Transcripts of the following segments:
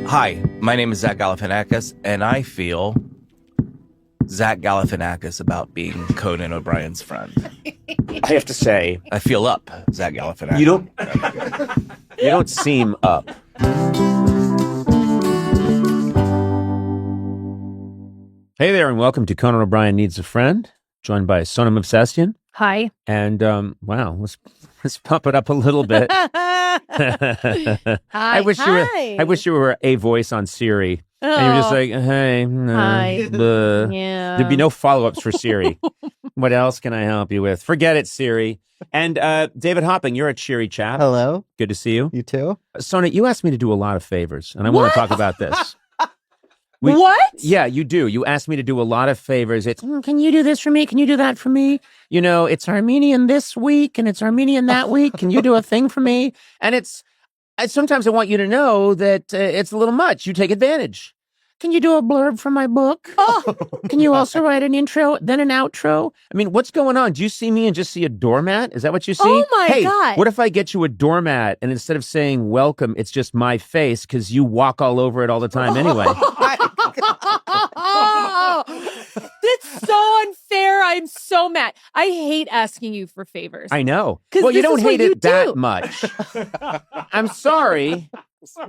Hi, my name is Zach Galifianakis, and I feel Zach Galifianakis about being Conan O'Brien's friend. I have to say, I feel up, Zach Galifianakis. you don't seem up. Hey there, and welcome to Conan O'Brien Needs a Friend, joined by Sonam Obsession. Hi. And wow, let's pump it up a little bit. Hi. I wish you were a voice on Siri. Oh. And you're just like, hey, no, Hi. bleh. Yeah. There'd be no follow-ups for Siri. What else can I help you with? Forget it, Siri. And David Hopping, you're a cheery chap. Hello. Good to see you. You too? Sona, you asked me to do a lot of favors, and I want to talk about this. What? Yeah, you do. You asked me to do a lot of favors. It's, can you do this for me? Can you do that for me? You know, it's Armenian this week, and it's Armenian that week. Can you do a thing for me? And sometimes I want you to know that it's a little much. You take advantage. Can you do a blurb for my book? Oh. Can you also write an intro, then an outro? I mean, what's going on? Do you see me and just see a doormat? Is that what you see? Oh, my God. What if I get you a doormat and instead of saying welcome, it's just my face because you walk all over it all the time anyway? Oh, that's so unfair. I'm so mad. I hate asking you for favors. I know. 'Cause Well, you this don't is what hate you it that do. much. I'm sorry.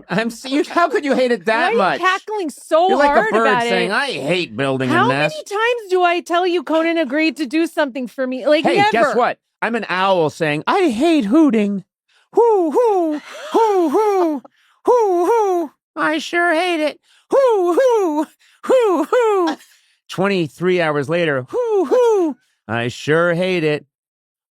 How could you hate it that Why are much? you cackling so You're like hard a bird about saying, it? I hate building a How nest. many times do I tell you Conan agreed to do something for me? Like, Hey, never. guess what? I'm an owl saying, I hate hooting. Hoo, hoo, hoo, hoo, hoo, hoo. I sure hate it. Hoo, hoo, hoo, hoo. 23 hours later, hoo, hoo. I sure hate it.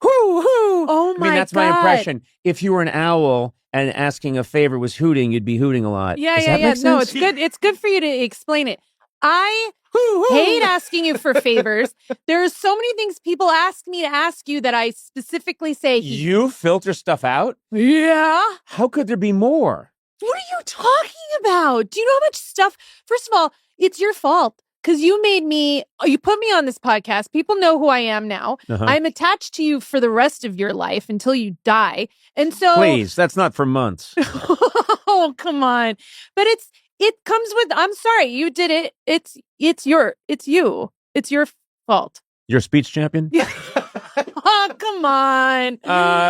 Hoo, hoo. Oh, my I mean, that's God. my impression. If you were an owl and asking a favor was hooting, you'd be hooting a lot. Yeah, Does yeah, that yeah. make No, sense? it's good. It's good for you to explain it. I Hoo, hoo. hate asking you for favors. There's so many things people ask me to ask you that I specifically say, You filter stuff out? yeah. How could there be more? What are you talking about? Do you know how much stuff? First of all, it's your fault because you put me on this podcast. People know who I am now. Uh-huh. I'm attached to you for the rest of your life until you die. And so, Please, that's not for months. oh, come on. But it comes with, I'm sorry, you did it. It's you. It's your fault. You're a speech champion? Oh, come on.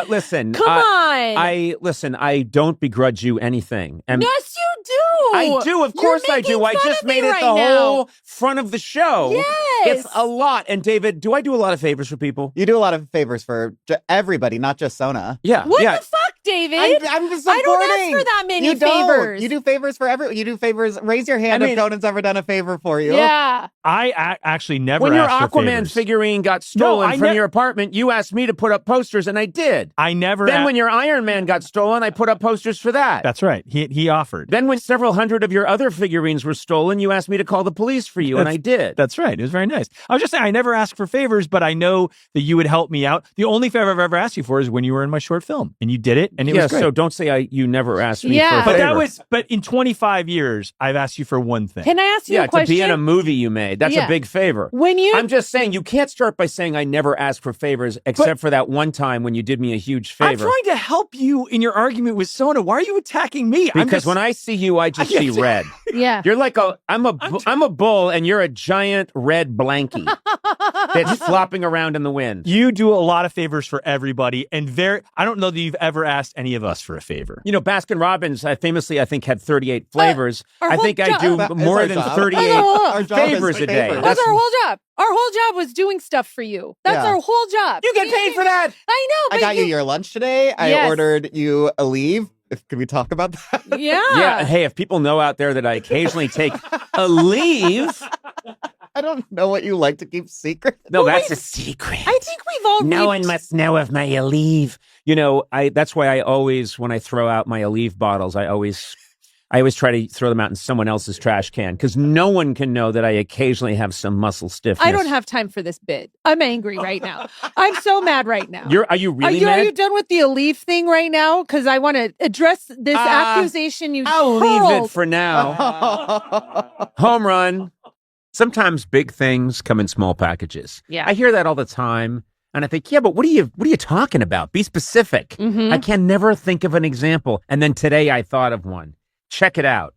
Listen. Come on. I don't begrudge you anything. And Yes, you do. I do, of course I do. I just made it right the now. whole front of the show. Yes. It's a lot. And David, do I do a lot of favors for people? You do a lot of favors for everybody, not just Sona. Yeah. What yeah. the fuck, David? I'm just I don't supporting. ask for that many you don't. favors. You do favors for everyone. You do favors. Raise your hand if Conan's ever done a favor for you. Yeah. I actually never When your asked for Aquaman favors. figurine got stolen I from ne- your apartment, you asked me to put up posters, and I did. I never. Then when your Iron Man got stolen, I put up posters for that. That's right. He offered. Then when several hundred of your other figurines were stolen, you asked me to call the police for you, and I did. That's right. It was very nice. I was just saying I never ask for favors, but I know that you would help me out. The only favor I've ever asked you for is when you were in my short film, and you did it, and it was great. So don't say you never asked me Yeah. for a favor. But in 25 years, I've asked you for one thing. Can I ask you a to question? be in a movie you made. That's Yeah. a big favor. When you I'm just saying, you can't start by saying I never ask for favors, except for that one time when you did me a huge I'm favor. trying to help you in your argument with Sona. Why are you attacking me? Because when I see you, I just see red. yeah. You're like I'm a bull, and you're a giant red blankie that's flopping around in the wind. You do a lot of favors for everybody, and I don't know that you've ever asked any of us for a favor. You know, Baskin Robbins, famously, I think, had 38 flavors. our I whole think I job- do That is more our than job. 38 Our job is favors a day. favors. That's our whole job. Our whole job was doing stuff for you. That's Yeah. our whole job. You get paid for that. I know, but I got you your lunch today. I Yes. ordered you a leave. Can we talk about that? Yeah. Yeah. Hey, if people know out there that I occasionally take a leave, I don't know what you like to keep secret. no, that's a secret. I think we've all No one must know of my Aleve. You know, that's why I always, when I throw out my Aleve bottles, I always try to throw them out in someone else's trash can because no one can know that I occasionally have some muscle stiffness. I don't have time for this bit. I'm angry right now. I'm so mad right now. Are you really are mad? you done with the Aleve thing right now? Because I want to address this accusation you I'll leave hurled. it for now. Home run. Sometimes big things come in small packages. Yeah. I hear that all the time. And I think, yeah, but what are you talking about? Be specific. Mhm. I can never think of an example. And then today I thought of one. Check it out.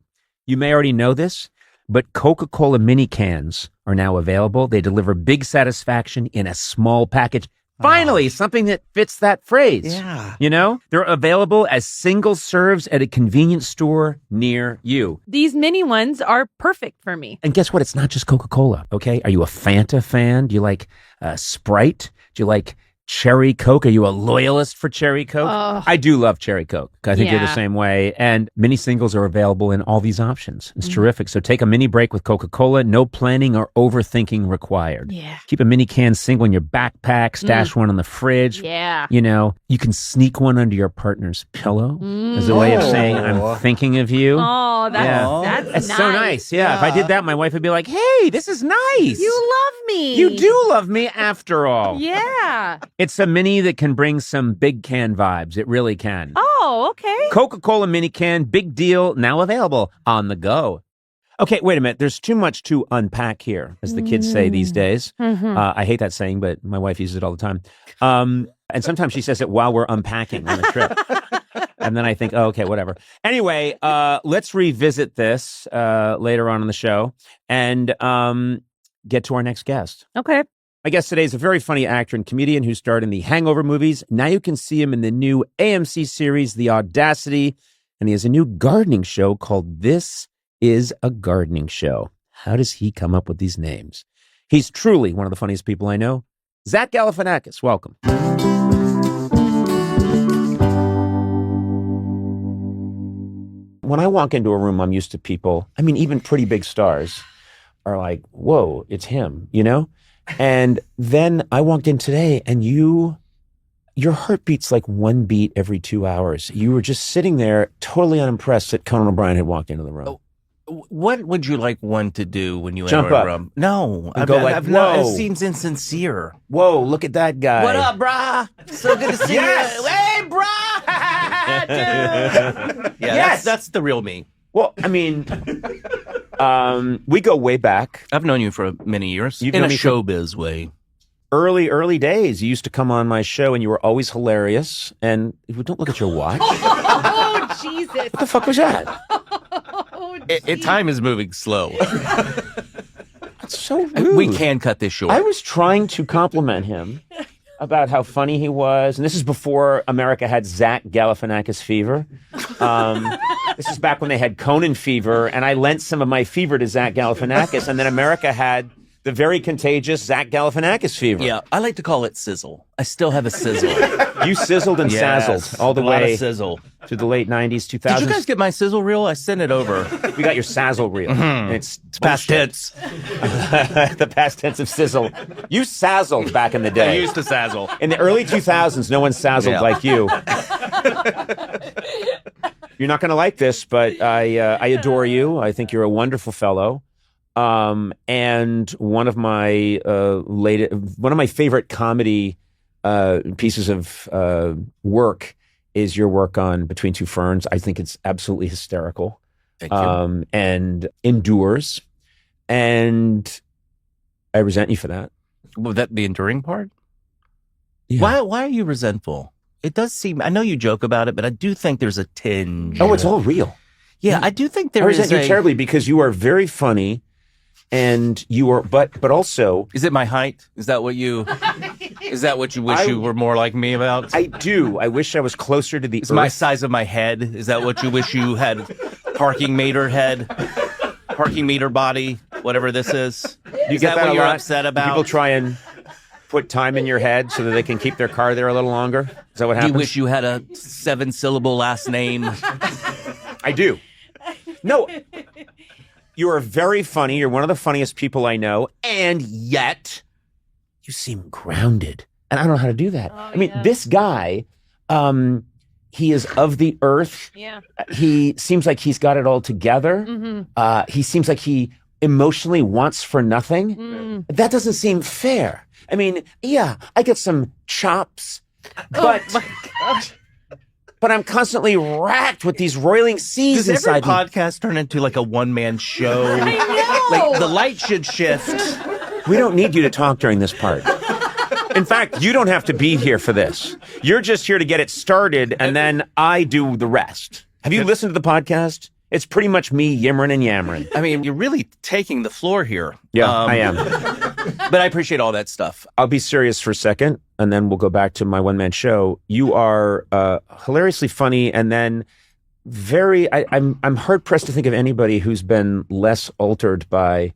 You may already know this, but Coca-Cola mini cans are now available. They deliver big satisfaction in a small package. Finally, something that fits that phrase. Yeah. You know, they're available as single serves at a convenience store near you. These mini ones are perfect for me. And guess what? It's not just Coca-Cola, okay? Are you a Fanta fan? Do you like Sprite? Do you like Cherry Coke? Are you a loyalist for Cherry Coke? I do love Cherry Coke. I think you're the same way. And mini singles are available in all these options. It's terrific. So take a mini break with Coca-Cola. No planning or overthinking required. Yeah. Keep a mini can single in your backpack. Stash one on the fridge. Yeah. You know, you can sneak one under your partner's pillow as a way of saying, I'm thinking of you. Oh, that's That's nice. so nice. Yeah. If I did that, my wife would be like, hey, this is nice. You love me. You do love me after all. Yeah. It's a mini that can bring some big can vibes. It really can. Oh, okay. Coca-Cola mini can, big deal, now available on the go. Okay, wait a minute. There's too much to unpack here, as the kids say these days. I hate that saying, but my wife uses it all the time. And sometimes she says it while we're unpacking on a trip. And then I think, oh, okay, whatever. Anyway, let's revisit this later on in the show and get to our next guest. Okay. My guest today is a very funny actor and comedian who starred in the Hangover movies. Now you can see him in the new AMC series, The Audacity, and he has a new gardening show called This Is a Gardening Show. How does he come up with these names? He's truly one of the funniest people I know. Zach Galifianakis, welcome. When I walk into a room, I'm used to people, I mean, even pretty big stars are like, whoa, it's him, you know? And then I walked in today and your heart beats like one beat every 2 hours. You were just sitting there totally unimpressed that Conan O'Brien had walked into the room. What would you like one to do when you Jump enter up. a room? No. And go like, whoa. It seems insincere. Whoa, look at that guy. What up, brah? So good to see Yes. you. Hey, brah! Dude. Yeah, Yes. that's the real me. Well, I mean, we go way back. I've known you for many years. You've in known a me for- showbiz way. Early days, you used to come on my show and you were always hilarious. And don't look at your watch. What Oh, Jesus. the fuck was that? Oh, Time is moving slow. That's so rude. We can cut this short. I was trying to compliment him about how funny he was. And this is before America had Zach Galifianakis fever. This is back when they had Conan fever. And I lent some of my fever to Zach Galifianakis. And then America had the very contagious Zach Galifianakis fever. Yeah, I like to call it sizzle. I still have a sizzle. You sizzled and sazzled all the a lot way of sizzle. to the late 90s, 2000s. Did you guys get my sizzle reel? I sent it over. We got your sazzle reel. And it's Past tense. the past tense of sizzle. You sazzled back in the I day. used to sazzle. In the early 2000s, no one sazzled Yeah. like you. You're not going to like this, but I adore you. I think you're a wonderful fellow. And one of my favorite comedy pieces of work is your work on Between Two Ferns. I think it's absolutely hysterical. Thank you. And endures. And I resent you for that. Would that the enduring part? Yeah. Why are you resentful? It does seem, I know you joke about it, but I do think there's a tinge. Oh, it's all real. Yeah, I do think I there is resent you terribly because you are very funny. And you are, but also, Is it my height? Is that what you wish you were more like me about? I do. I wish I was closer to the Is my earth. size of my head? Is that what you wish you had? Parking meter head? Parking meter body? Whatever this is? You Is get that what a you're lot? upset about? People try and put time in your head so that they can keep their car there a little longer. Is that what Do happens? you wish you had a 7-syllable last name? I do. No. You are very funny. You're one of the funniest people I know. And yet, you seem grounded. And I don't know how to do that. I mean, this guy, he is of the earth. Yeah. He seems like he's got it all together. He seems like he emotionally wants for nothing. That doesn't seem fair. I mean, yeah, I get some chops, but but I'm constantly racked with these roiling seas Does every inside me. podcast turn into like a one-man show? I know. Like the light should shift. We don't need you to talk during this part. In fact, you don't have to be here for this. You're just here to get it started, and then I do the rest. Have you listened to the podcast? It's pretty much me yimmering and yammering. I mean, you're really taking the floor here. Yeah, I am. But I appreciate all that stuff. I'll be serious for a second, and then we'll go back to my one-man show. You are hilariously funny, and then I'm hard-pressed to think of anybody who's been less altered by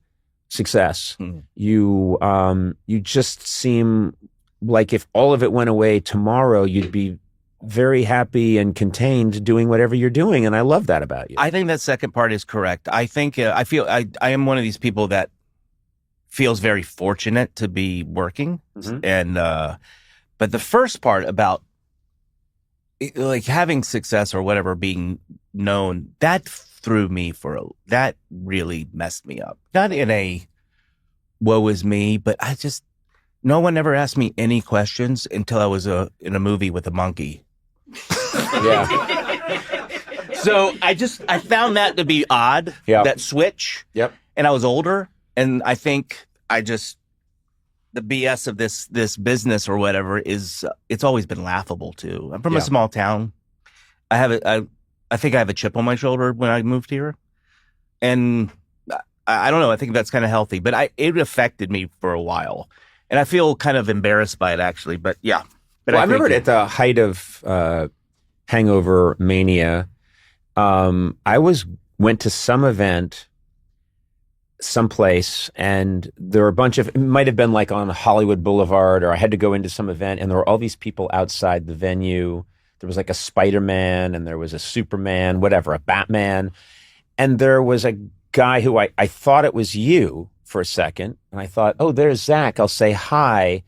success. You just seem like if all of it went away tomorrow, you'd be very happy and contained doing whatever you're doing, and I love that about you. I think that second part is correct. I think I feel I am one of these people that feels very fortunate to be working, and but the first part about like having success or whatever, being known, that threw me that really messed me up. Not in a woe is me, but no one ever asked me any questions until I was in a movie with a monkey. Yeah. So I found that to be odd, that switch. Yep. And I was older, and I think the BS of this business or whatever it's always been laughable too. I'm from a small town. I think I have a chip on my shoulder when I moved here, and I don't know. I think that's kind of healthy, but it affected me for a while, and I feel kind of embarrassed by it actually. But yeah. But I remember at the height of hangover mania, I went to some event someplace, and there were it might have been like on Hollywood Boulevard, or I had to go into some event, and there were all these people outside the venue. There was like a Spider-Man, and there was a Superman, whatever, a Batman. And there was a guy who I thought it was you for a second, and I thought, oh, there's Zach, I'll say hi.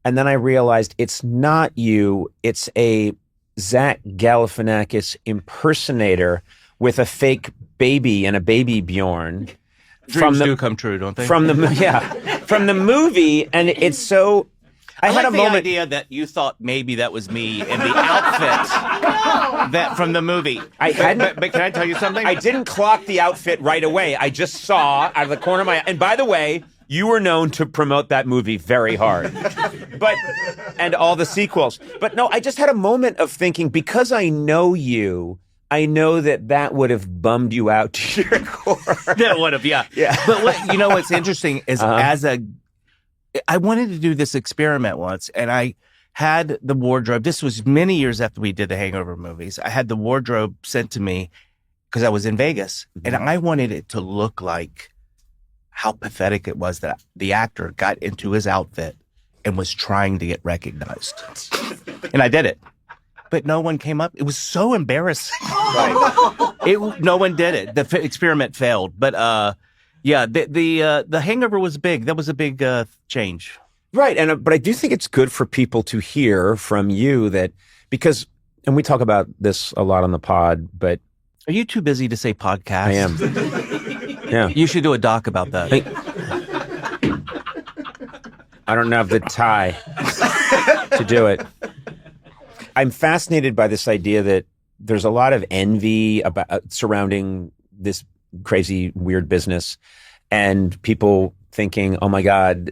And then I realized it's not you, it's a Zach Galifianakis impersonator with a fake baby and a baby Bjorn. Dreams do come true, don't they? From the movie, and it's so. I had like a moment. The idea that you thought maybe that was me in the outfit that from the movie. I hadn't. But can I tell you something? I didn't clock the outfit right away. I just saw out of the corner of my eye. And by the way, you were known to promote that movie very hard, and all the sequels. But no, I just had a moment of thinking, because I know you, I know that would have bummed you out to your core. That would have, yeah. But what's interesting is I wanted to do this experiment once, and I had the wardrobe. This was many years after we did the Hangover movies. I had the wardrobe sent to me because I was in Vegas, and I wanted it to look like how pathetic it was that the actor got into his outfit and was trying to get recognized. And I did it. But no one came up. It was so embarrassing. Right. No one did it. The experiment failed. But the hangover was big. That was a big change. Right. But I do think it's good for people to hear from you that, because, and we talk about this a lot on the pod, but. Are you too busy to say podcast? I am. Yeah. You should do a doc about that. I don't have the tie to do it. I'm fascinated by this idea that there's a lot of envy surrounding this crazy, weird business, and people thinking, "Oh my God,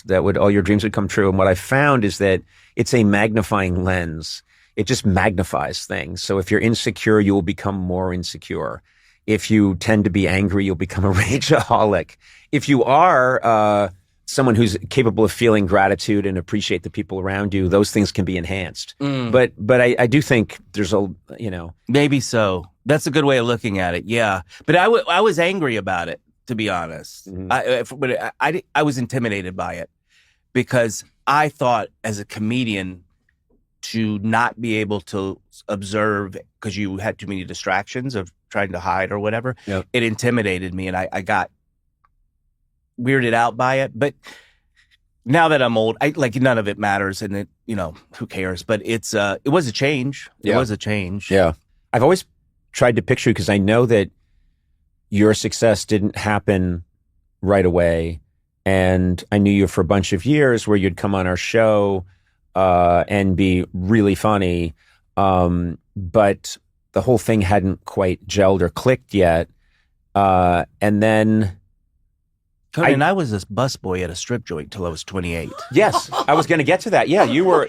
all your dreams would come true." And what I found is that it's a magnifying lens. It just magnifies things. So if you're insecure, you will become more insecure. If you tend to be angry, you'll become a rageaholic. If you are someone who's capable of feeling gratitude and appreciate the people around you, those things can be enhanced. But I do think there's maybe so. That's a good way of looking at it. Yeah, but I was angry about it, to be honest. I was intimidated by it because I thought as a comedian to not be able to observe because you had too many distractions of trying to hide or whatever. Yep. It intimidated me, and I got weirded out by it. But now that I'm old, none of it matters, and who cares? But it was a change. It was a change. Yeah. I've always tried to picture, because I know that your success didn't happen right away. And I knew you for a bunch of years where you'd come on our show and be really funny. But the whole thing hadn't quite gelled or clicked yet. And then Conan, I was this busboy at a strip joint till I was 28. Yes, I was going to get to that. Yeah, you were.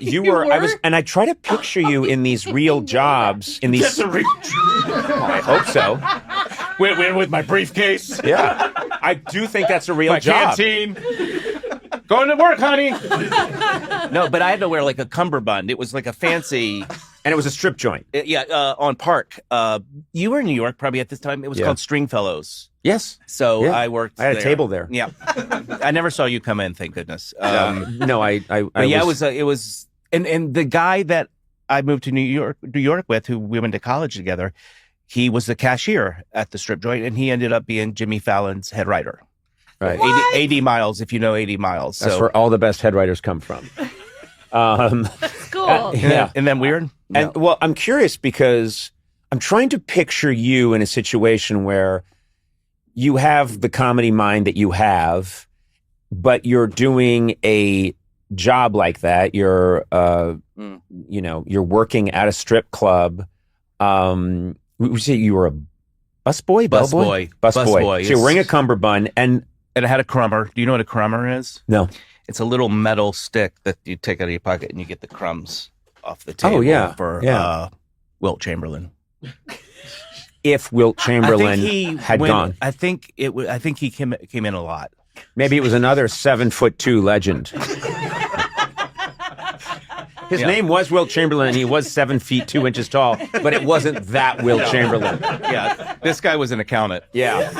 And I try to picture you in these real jobs. I hope so. with my briefcase. Yeah. I do think that's a real My job. canteen. Going to work, honey. No, but I had to wear like a cummerbund. It was like a fancy... And it was a strip joint. On Park. You were in New York probably at this time. It was called Stringfellows. Yes. So Yeah. I worked I had there. a table there. Yeah. I never saw you come in, thank goodness. No, I it was, and the guy that I moved to New York with, who we went to college together, he was the cashier at the strip joint, and he ended up being Jimmy Fallon's head writer. Right. 80 Miles, if you know 80 Miles. That's so. where all the best head writers come from. Cool. Yeah. And then weird? And well, I'm curious because I'm trying to picture you in a situation where you have the comedy mind that you have, but you're doing a job like that. You're, you're working at a strip club. Would you say you were a busboy? Busboy. Busboy. So you're wearing a cummerbund and I had a crummer. Do you know what a crummer is? No. It's a little metal stick that you take out of your pocket and you get the crumbs off the table for Wilt Chamberlain. If Wilt Chamberlain had gone. I think he came in a lot. Maybe it was another 7'2" legend. His name was Wilt Chamberlain, and he was 7 feet 2 inches tall, but it wasn't that Wilt Chamberlain. Yeah, this guy was an accountant. Yeah,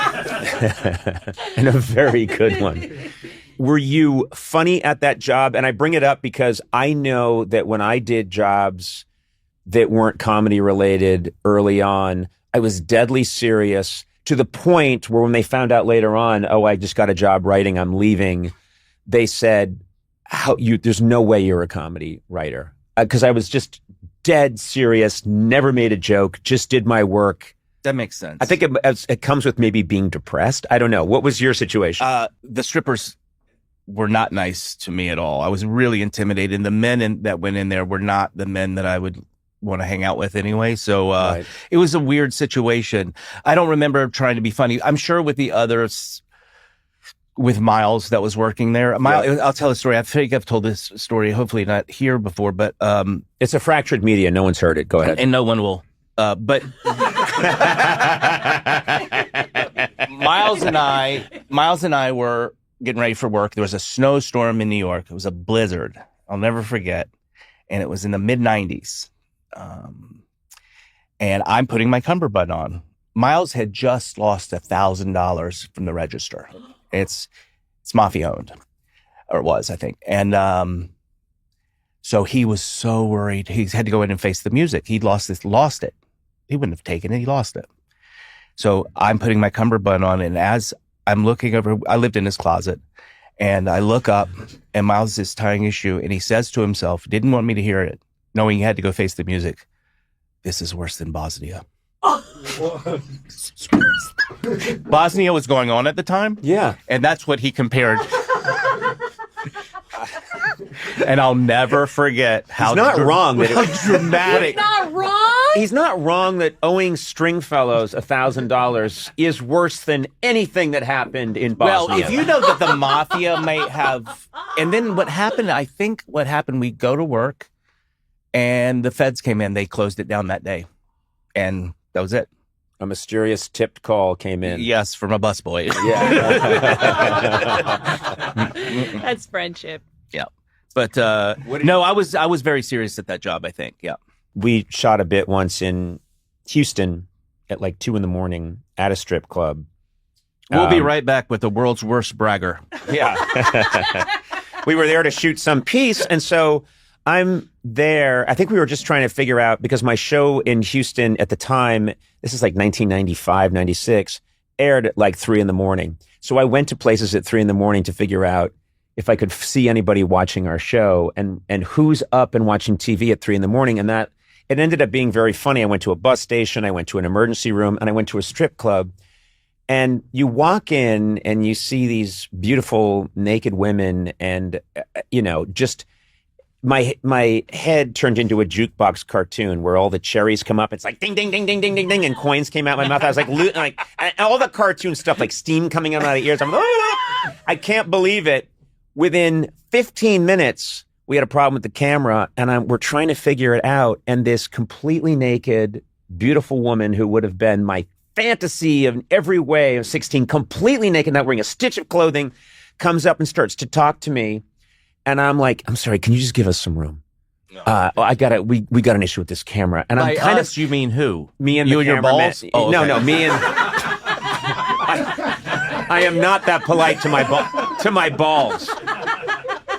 and a very good one. Were you funny at that job? And I bring it up because I know that when I did jobs that weren't comedy related early on, I was deadly serious to the point where when they found out later on, oh, I just got a job writing, I'm leaving, they said, there's no way you're a comedy writer. Because I was just dead serious, never made a joke, just did my work. That makes sense. I think it comes with maybe being depressed. I don't know. What was your situation? The strippers were not nice to me at all. I was really intimidated. And the men that went in there were not the men that I would want to hang out with anyway. So It was a weird situation. I don't remember trying to be funny. I'm sure with the others, with Miles that was working there. I'll tell a story. I think I've told this story, hopefully not here before, but it's a fractured media. No one's heard it. Go ahead. And no one will. But Miles and I were getting ready for work. There was a snowstorm in New York. It was a blizzard. I'll never forget. And it was in the mid-90s. And I'm putting my cummerbund on. Miles had just lost $1,000 from the register. It's mafia owned, or it was, I think. And so he was so worried. He had to go in and face the music. He lost it. He wouldn't have taken it. He lost it. So I'm putting my cummerbund on, and as I'm looking over, I lived in his closet, and I look up, and Miles is tying his shoe, and he says to himself, didn't want me to hear it, knowing he had to go face the music, "This is worse than Bosnia." Bosnia was going on at the time. Yeah. And that's what he compared. And I'll never forget how wrong. How dramatic. Not wrong. He's not wrong that owing Stringfellows $1,000 is worse than anything that happened in Bosnia. Well, if you know that the mafia may have, and then what happened, we go to work and the feds came in, they closed it down that day. And that was it. A mysterious tipped call came in. Yes, from a busboy. Yeah. That's friendship. Yeah. But no, I was very serious at that job, I think. Yeah. We shot a bit once in Houston at like 2 a.m. at a strip club. We'll be right back with the world's worst bragger. Yeah. We were there to shoot some piece. And so I'm there. I think we were just trying to figure out, because my show in Houston at the time, this is like 1995, 96, aired at like 3 a.m. So I went to places at 3 a.m. to figure out if I could see anybody watching our show and who's up and watching TV at 3 a.m. And that, it ended up being very funny. I went to a bus station, I went to an emergency room, and I went to a strip club. And you walk in and you see these beautiful naked women, and just my head turned into a jukebox cartoon where all the cherries come up. It's like ding, ding, ding, ding, ding, ding, ding, and coins came out my mouth. I was like and all the cartoon stuff, like steam coming out of the ears. I can't believe it. Within 15 minutes, we had a problem with the camera, and we're trying to figure it out. And this completely naked, beautiful woman who would have been my fantasy of every way of 16, completely naked, not wearing a stitch of clothing, comes up and starts to talk to me. And I'm like, I'm sorry, can you just give us some room? No. We got an issue with this camera. And I'm kind of, you mean who? Me and you the and your balls? Oh, okay. No, me and, I am not that polite to my balls.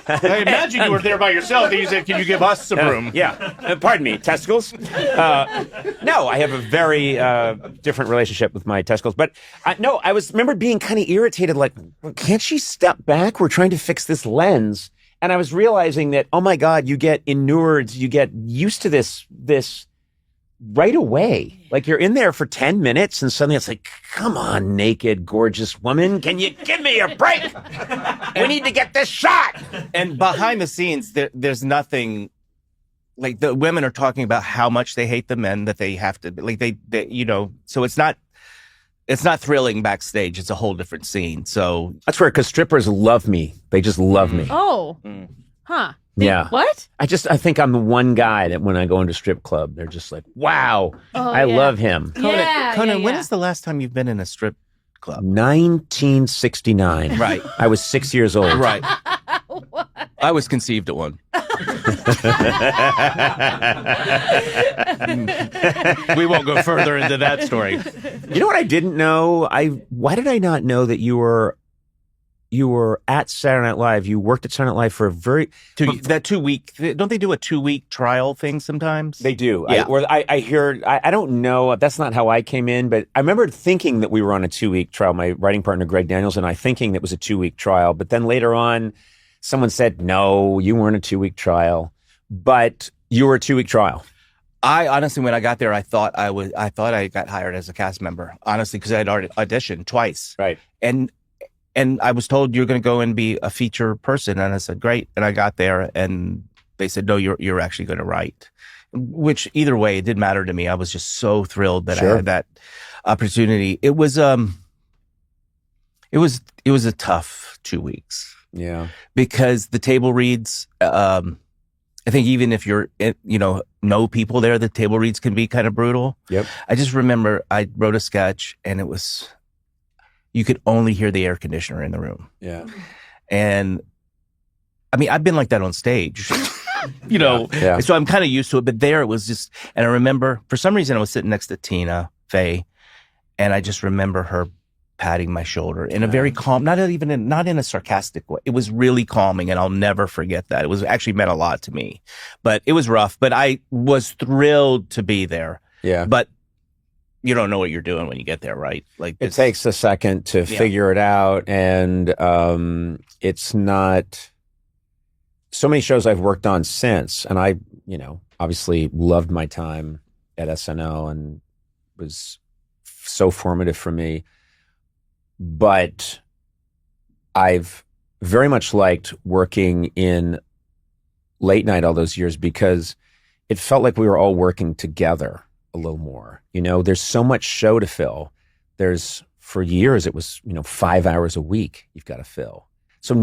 I imagine you were there by yourself. And you said, can you give us some room? Yeah. Pardon me, testicles? No, I have a very different relationship with my testicles. But I remember being kind of irritated, like, can't she step back? We're trying to fix this lens. And I was realizing that, oh my God, you get inured, you get used to this right away. Like you're in there for 10 minutes and suddenly it's like, come on, naked, gorgeous woman. Can you give me a break? We need to get this shot. And behind the scenes, there's nothing like the women are talking about how much they hate the men that they have to like they so it's not thrilling backstage. It's a whole different scene. So that's where, because strippers love me. They just love me. Oh, huh. Yeah. What? I think I'm the one guy that when I go into strip club, they're just like, wow, I love him. Conan, when is the last time you've been in a strip club? 1969. Right. I was 6 years old. Right. I was conceived at one. We won't go further into that story. You know what I didn't know? Why did I not know that you were at Saturday Night Live? You worked at Saturday Night Live for a 2 week. Don't they do a 2 week trial thing sometimes? They do. Yeah. I hear. I don't know. That's not how I came in, but I remember thinking that we were on a 2 week trial. My writing partner Greg Daniels and I thinking it was a 2 week trial, but then later on, someone said, "No, you weren't a 2 week trial, but you were a 2 week trial." I honestly, when I got there, I thought I got hired as a cast member. Honestly, because I had already auditioned twice. Right. And I was told you're going to go and be a feature person, and I said great. And I got there, and they said no, you're actually going to write. Which either way, it didn't matter to me. I was just so thrilled that I had that opportunity. It was a tough 2 weeks. Yeah, because the table reads. I think even if you're know people there, the table reads can be kind of brutal. Yep. I just remember I wrote a sketch, and it was. You could only hear the air conditioner in the room. Yeah. And I mean, I've been like that on stage, Yeah. So I'm kind of used to it, but there it was just, and I remember for some reason I was sitting next to Tina Fey, and I just remember her patting my shoulder in a very calm, not in a sarcastic way. It was really calming, and I'll never forget that. It was actually meant a lot to me, but it was rough, but I was thrilled to be there. Yeah. But you don't know what you're doing when you get there, right? Like it takes a second to figure it out, and it's not. So many shows I've worked on since, and I, obviously loved my time at SNL and was so formative for me. But I've very much liked working in late night all those years because it felt like we were all working together a little more. There's so much show to fill. For years, it was, 5 hours a week you've got to fill. So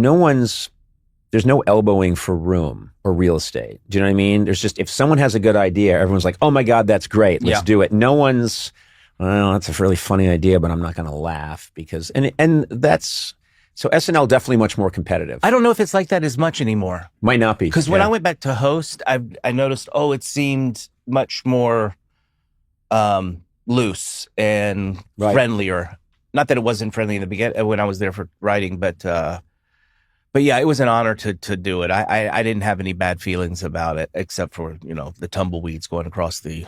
there's no elbowing for room or real estate. Do you know what I mean? There's just, if someone has a good idea, everyone's like, oh my God, that's great. Let's do it. No one's, well, that's a really funny idea, but I'm not going to laugh because, and that's, so SNL definitely much more competitive. I don't know if it's like that as much anymore. Might not be. Because when I went back to host, I noticed, it seemed much more loose and friendlier. Not that it wasn't friendly in the beginning when I was there for writing, but yeah, it was an honor to do it. I didn't have any bad feelings about it, except for the tumbleweeds going across the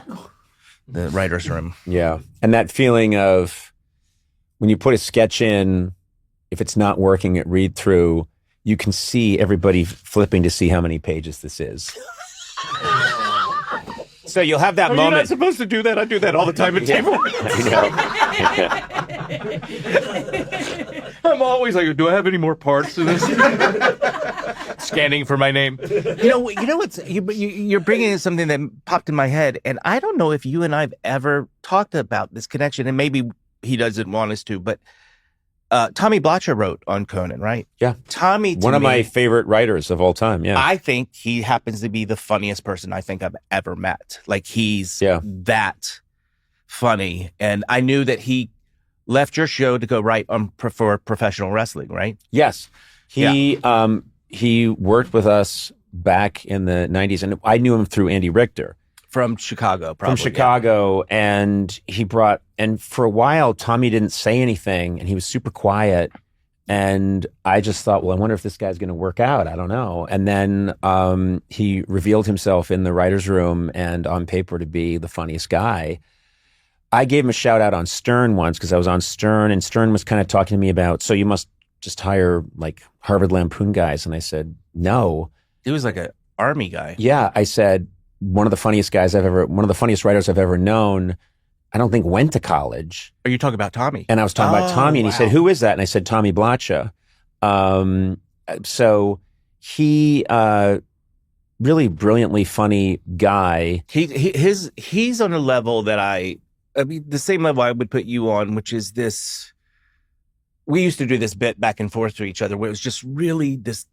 writer's room. Yeah, and that feeling of when you put a sketch in, if it's not working at read through, you can see everybody flipping to see how many pages this is. So you'll have that moment. You're not supposed to do that. I do that all the time at table reads. I'm always like, do I have any more parts to this? Scanning for my name. You're bringing in something that popped in my head, and I don't know if you and I've ever talked about this connection, and maybe he doesn't want us to, but Tommy Blacha wrote on Conan, right? Yeah. Tommy, one of my favorite writers of all time, yeah. I think he happens to be the funniest person I think I've ever met. Like, he's that funny. And I knew that he left your show to go write for professional wrestling, right? Yes. He worked with us back in the 90s, and I knew him through Andy Richter. From Chicago, probably. From Chicago, and and for a while, Tommy didn't say anything, and he was super quiet. And I just thought, well, I wonder if this guy's going to work out. I don't know. And then he revealed himself in the writer's room and on paper to be the funniest guy. I gave him a shout out on Stern once because I was on Stern, and Stern was kind of talking to me about, so you must just hire like Harvard Lampoon guys. And I said, no. He was like an army guy. Yeah. I said, one of the funniest writers I've ever known, I don't think went to college. Are you talking about Tommy? And I was talking about Tommy, and he said, who is that? And I said, Tommy Blacha. So he, really brilliantly funny guy. He's on a level that I mean, the same level I would put you on, which is this, we used to do this bit back and forth to each other where it was just really just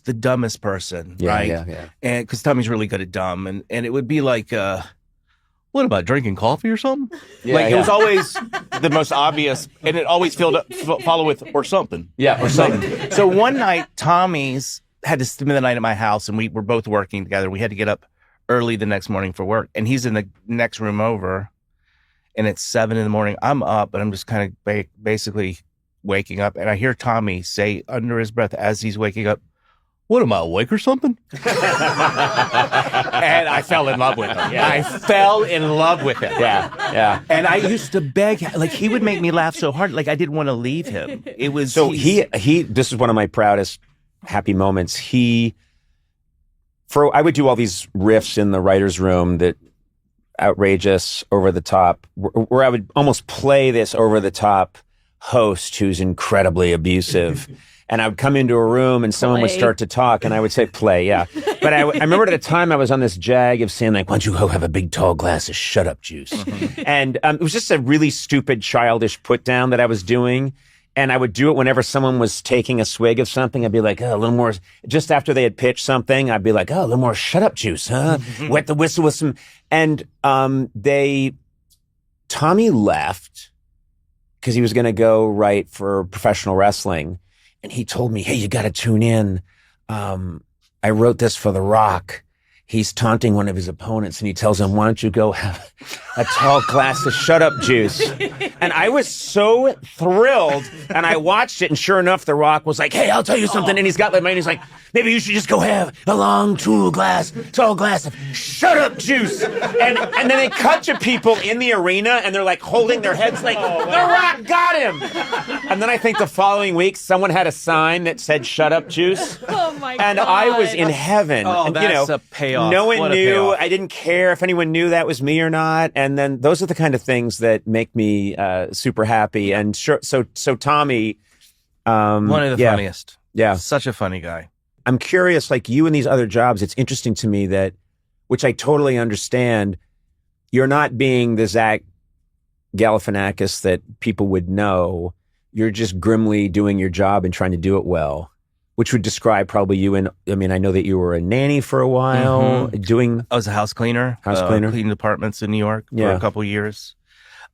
the dumbest person, right? Yeah. And because Tommy's really good at dumb, and it would be like, what about drinking coffee or something? It was always the most obvious, and it always follow with or something. Yeah, or something. So one night, Tommy's had to spend the night at my house, and we were both working together. We had to get up early the next morning for work, and he's in the next room over, and it's 7 a.m. I'm up, and I'm just kind of basically waking up, and I hear Tommy say under his breath as he's waking up, what am I, awake or something? And I fell in love with him. Yeah. I fell in love with him. Yeah. And I used to beg, like he would make me laugh so hard, like I didn't want to leave him. It was so he. This is one of my proudest happy moments. I would do all these riffs in the writer's room that outrageous, over the top, where I would almost play this over the top host who's incredibly abusive. And I would come into a room and someone would start to talk and I would say, play, yeah. But I remember at a time I was on this jag of saying like, why don't you go have a big tall glass of shut up juice? And it was just a really stupid, childish put down that I was doing. And I would do it whenever someone was taking a swig of something. I'd be like, oh, a little more, just after they had pitched something, I'd be like, oh, a little more shut up juice, huh? Wet the whistle with some, and Tommy left because he was going to go write for professional wrestling. And he told me, hey, you got to tune in. I wrote this for The Rock. He's taunting one of his opponents and he tells him, why don't you go have a tall glass of shut up juice? And I was so thrilled. And I watched it and sure enough, The Rock was like, hey, I'll tell you something. And he's got like money. He's like, maybe you should just go have a long tall glass of shut up juice. And then they cut to people in the arena and they're like holding their heads like, The Rock got him. And then I think the following week, someone had a sign that said shut up juice. Oh my God. And I was in heaven. Oh, and, that's a payoff. No one What a knew. payoff. I didn't care if anyone knew that was me or not. And then those are the kind of things that make me super happy. And so Tommy, one of the funniest. Yeah, such a funny guy. I'm curious, like you and these other jobs. It's interesting to me that, which I totally understand, you're not being the Zach Galifianakis that people would know. You're just grimly doing your job and trying to do it well. Which would describe probably you. And I mean, I know that you were a nanny for a while, doing. I was a house cleaner. Cleaning apartments in New York for a couple years.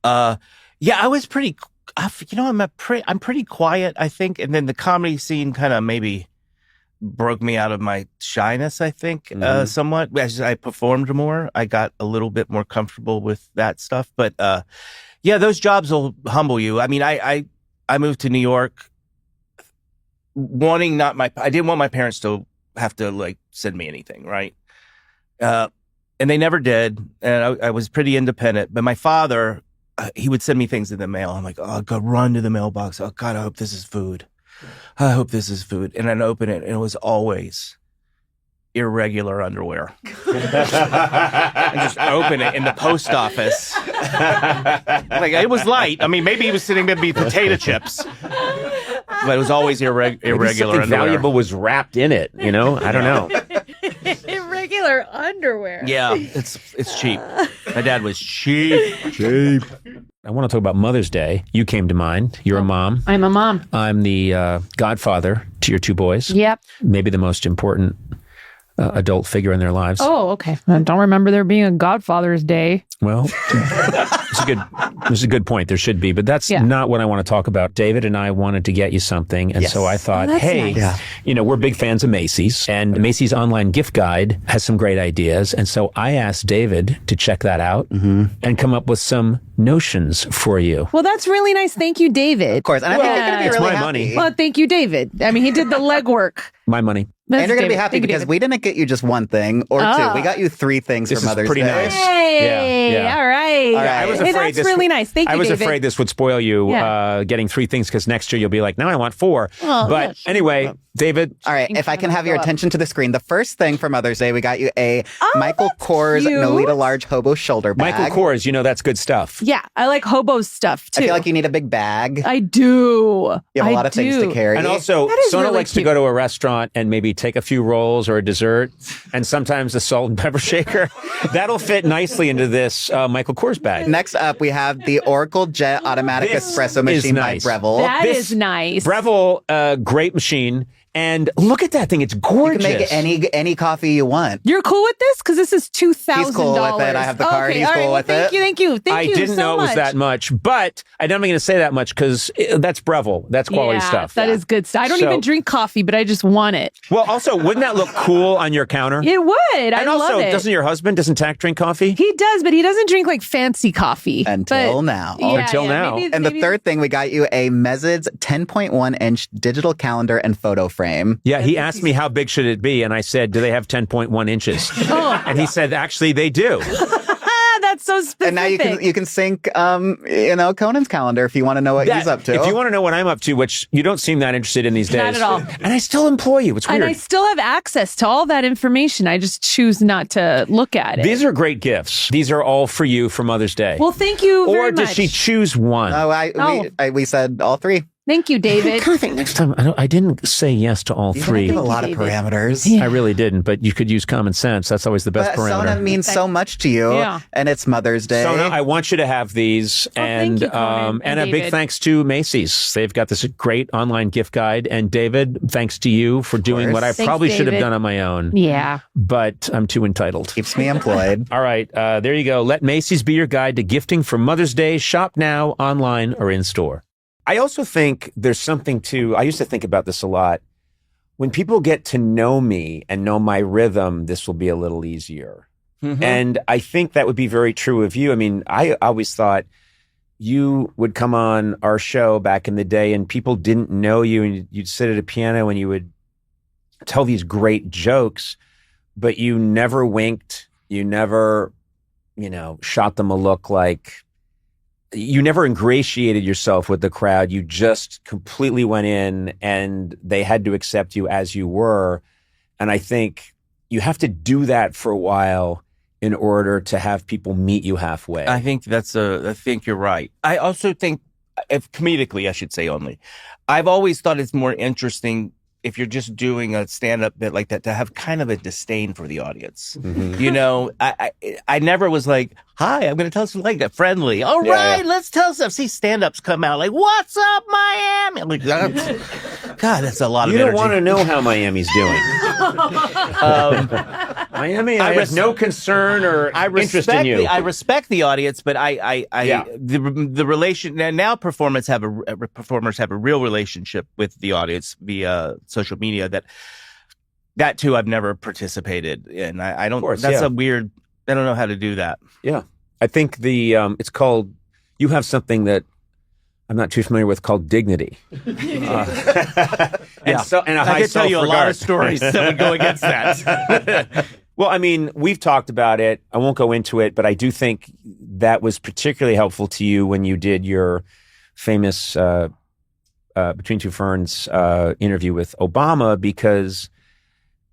I was pretty. I'm pretty quiet, I think. And then the comedy scene kind of maybe broke me out of my shyness. I think somewhat as I performed more, I got a little bit more comfortable with that stuff. But those jobs will humble you. I mean, I moved to New York. I didn't want my parents to have to like send me anything, right? And they never did. And I was pretty independent. But my father, he would send me things in the mail. I'm like, oh, I'll go run to the mailbox. Oh God, I hope this is food. I hope this is food. And I'd open it, and it was always irregular underwear. And just open it in the post office. Like it was light. I mean, maybe he was sitting there to be potato chips. But it was always irregular underwear. Valuable was wrapped in it, I don't know. Irregular underwear. Yeah, it's cheap. My dad was cheap. I want to talk about Mother's Day. You came to mind. You're a mom. I'm a mom. I'm the godfather to your two boys. Yep. Maybe the most important adult figure in their lives. Oh, okay. I don't remember there being a Godfather's Day. Well, it's a good point. There should be, but that's not what I want to talk about. David and I wanted to get you something, and so I thought, hey, we're big fans of Macy's, and Macy's online gift guide has some great ideas, and so I asked David to check that out and come up with some notions for you. Well, that's really nice. Thank you, David. Of course, and I think you're going to be really my happy. money. Well, thank you, David. I mean, he did the legwork. My money. And you're going to be happy because we didn't get you just one thing or two. We got you 3 things for Mother's Day. This is pretty nice. Hey, Yeah. all right. I was afraid that's really nice. Thank you, I was David. afraid this would spoil you getting 3 things because next year you'll be like, now I want 4. But anyway, David. All right, if I can have your attention to the screen. The first thing for Mother's Day, we got you a Michael Kors Nolita Large Hobo Shoulder Bag. Michael Kors, that's good stuff. Yeah, I like hobo stuff, too. I feel like you need a big bag. I do. You have a lot of things to carry. And also, Sona really likes to go to a restaurant and maybe take a few rolls or a dessert, and sometimes a salt and pepper shaker. That'll fit nicely into this Michael Kors bag. Next up, we have the Oracle Jet Automatic Espresso Machine by Breville. That is nice. Breville, great machine. And look at that thing. It's gorgeous. You can make any coffee you want. You're cool with this? Because this is $2,000. He's cool with it. I have the card. He's cool with it. Thank you. I didn't know it was that much, but I'm not going to say that much because that's Breville. That's quality stuff. That is good stuff. I don't even drink coffee, but I just want it. Well, also, wouldn't that look cool on your counter? It would. And love it. Doesn't your husband, doesn't Tack drink coffee? He does, but he doesn't drink like fancy coffee. Until now. Until now. And the third thing, we got you a Mezid's 10.1-inch digital calendar and photo frame. Yeah, he asked me how big should it be, and I said, do they have 10.1 inches? And he said, actually, they do. That's so specific. And now you can sync, Conan's calendar if you want to know what he's up to. If you want to know what I'm up to, which you don't seem that interested in these days. Not at all. And I still employ you. It's weird. And I still have access to all that information. I just choose not to look at it. These are great gifts. These are all for you for Mother's Day. Well, thank you very much. Or did she choose one? We said all 3. Thank you, David. I think next time I didn't say yes to all 3. You have a lot of parameters. Yeah. I really didn't, but you could use common sense. That's always the best parameter. Sona means so much to you, and it's Mother's Day. Sona, I want you to have these, thank you, Conan and a big David. thanks to Macy's. They've got this great online gift guide. And David, thanks to you for doing what I probably should have done on my own. Yeah. But I'm too entitled. Keeps me employed. All right, there you go. Let Macy's be your guide to gifting for Mother's Day. Shop now, online, or in store. I also think there's something I used to think about this a lot. When people get to know me and know my rhythm, this will be a little easier. Mm-hmm. And I think that would be very true of you. I mean, I always thought you would come on our show back in the day and people didn't know you, and you'd sit at a piano and you would tell these great jokes, but you never winked. You never, shot them a look like... You never ingratiated yourself with the crowd. You just completely went in and they had to accept you as you were. And I think you have to do that for a while in order to have people meet you halfway. I think I think you're right. I also think, if comedically, I should say only, I've always thought it's more interesting if you're just doing a stand-up bit like that, to have kind of a disdain for the audience. Mm-hmm. I never was like, hi, I'm going to tell some like that friendly. All right, let's tell some. See stand-ups come out like, what's up, Miami? I'm like, God, that's a lot of energy. You don't want to know how Miami's doing. Miami, I have no concern or interest in you. I respect the audience, but the relation now performers have a real relationship with the audience via social media that too I've never participated in. I don't. That's a weird. I don't know how to do that. Yeah, I think it's called. You have something that I'm not too familiar with called dignity. And a high I could tell you a lot of stories that would go against that. Well, I mean, we've talked about it. I won't go into it, but I do think that was particularly helpful to you when you did your famous Between Two Ferns interview with Obama, because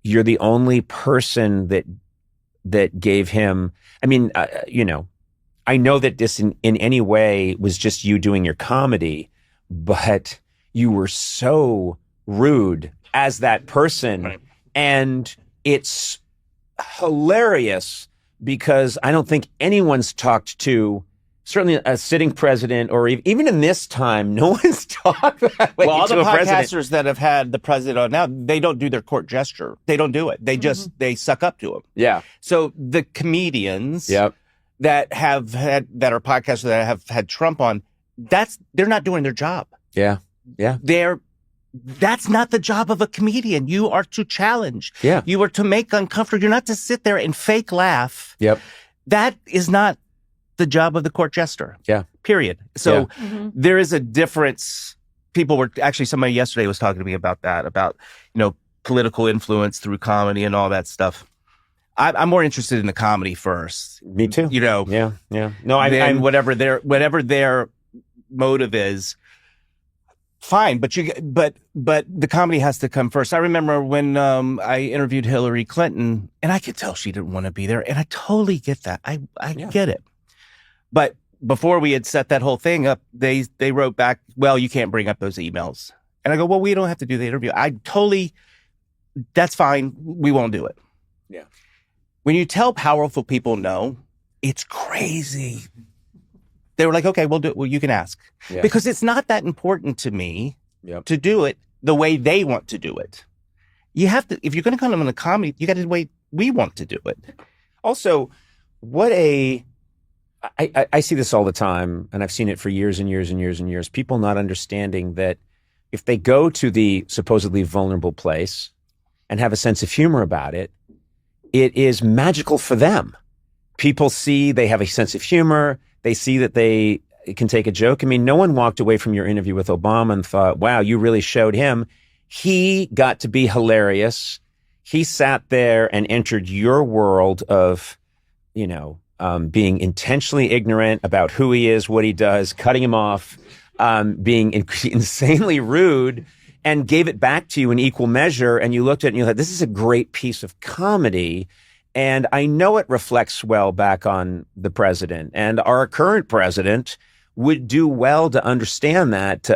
you're the only person that gave him. I mean, I know that this in any way was just you doing your comedy, but you were so rude as that person, right. And it's hilarious because I don't think anyone's talked to, certainly a sitting president, or even in this time, no one's talk that way Well, all to the a president. podcasters that have had the president on now, they don't do their court gesture. They don't do it. They just they suck up to him. Yeah. So the comedians Yep. that are podcasters that have had Trump on, they're not doing their job. Yeah. Yeah. That's not the job of a comedian. You are to challenge. Yeah. You are to make uncomfortable. You're not to sit there and fake laugh. Yep. That is not the job of the court jester. Yeah. Period. So there is a difference. Somebody yesterday was talking to me about that, about, political influence through comedy and all that stuff. I'm more interested in the comedy first. Me too. Yeah. Yeah. No, I'm whatever their motive is. Fine, but the comedy has to come first. I remember when I interviewed Hillary Clinton, and I could tell she didn't want to be there, and I totally get that. I get it. But before we had set that whole thing up, they wrote back, "Well, you can't bring up those emails." And I go, "Well, we don't have to do the interview. That's fine. We won't do it." Yeah. When you tell powerful people no, it's crazy. They were like, "Okay, we'll do it. Well, you can ask." Yeah. Because it's not that important to me Yep. to do it the way they want to do it. You have to, if you're going to come in a comedy, you got to do the way we want to do it. Also, I see this all the time, and I've seen it for years and years and years and years. People not understanding that if they go to the supposedly vulnerable place and have a sense of humor about it, it is magical for them. People see they have a sense of humor. They see that they can take a joke. I mean, no one walked away from your interview with Obama and thought, wow, you really showed him. He got to be hilarious. He sat there and entered your world of, being intentionally ignorant about who he is, what he does, cutting him off, being insanely rude, and gave it back to you in equal measure. And you looked at it and you thought, this is a great piece of comedy. And I know it reflects well back on the president. And our current president would do well to understand that,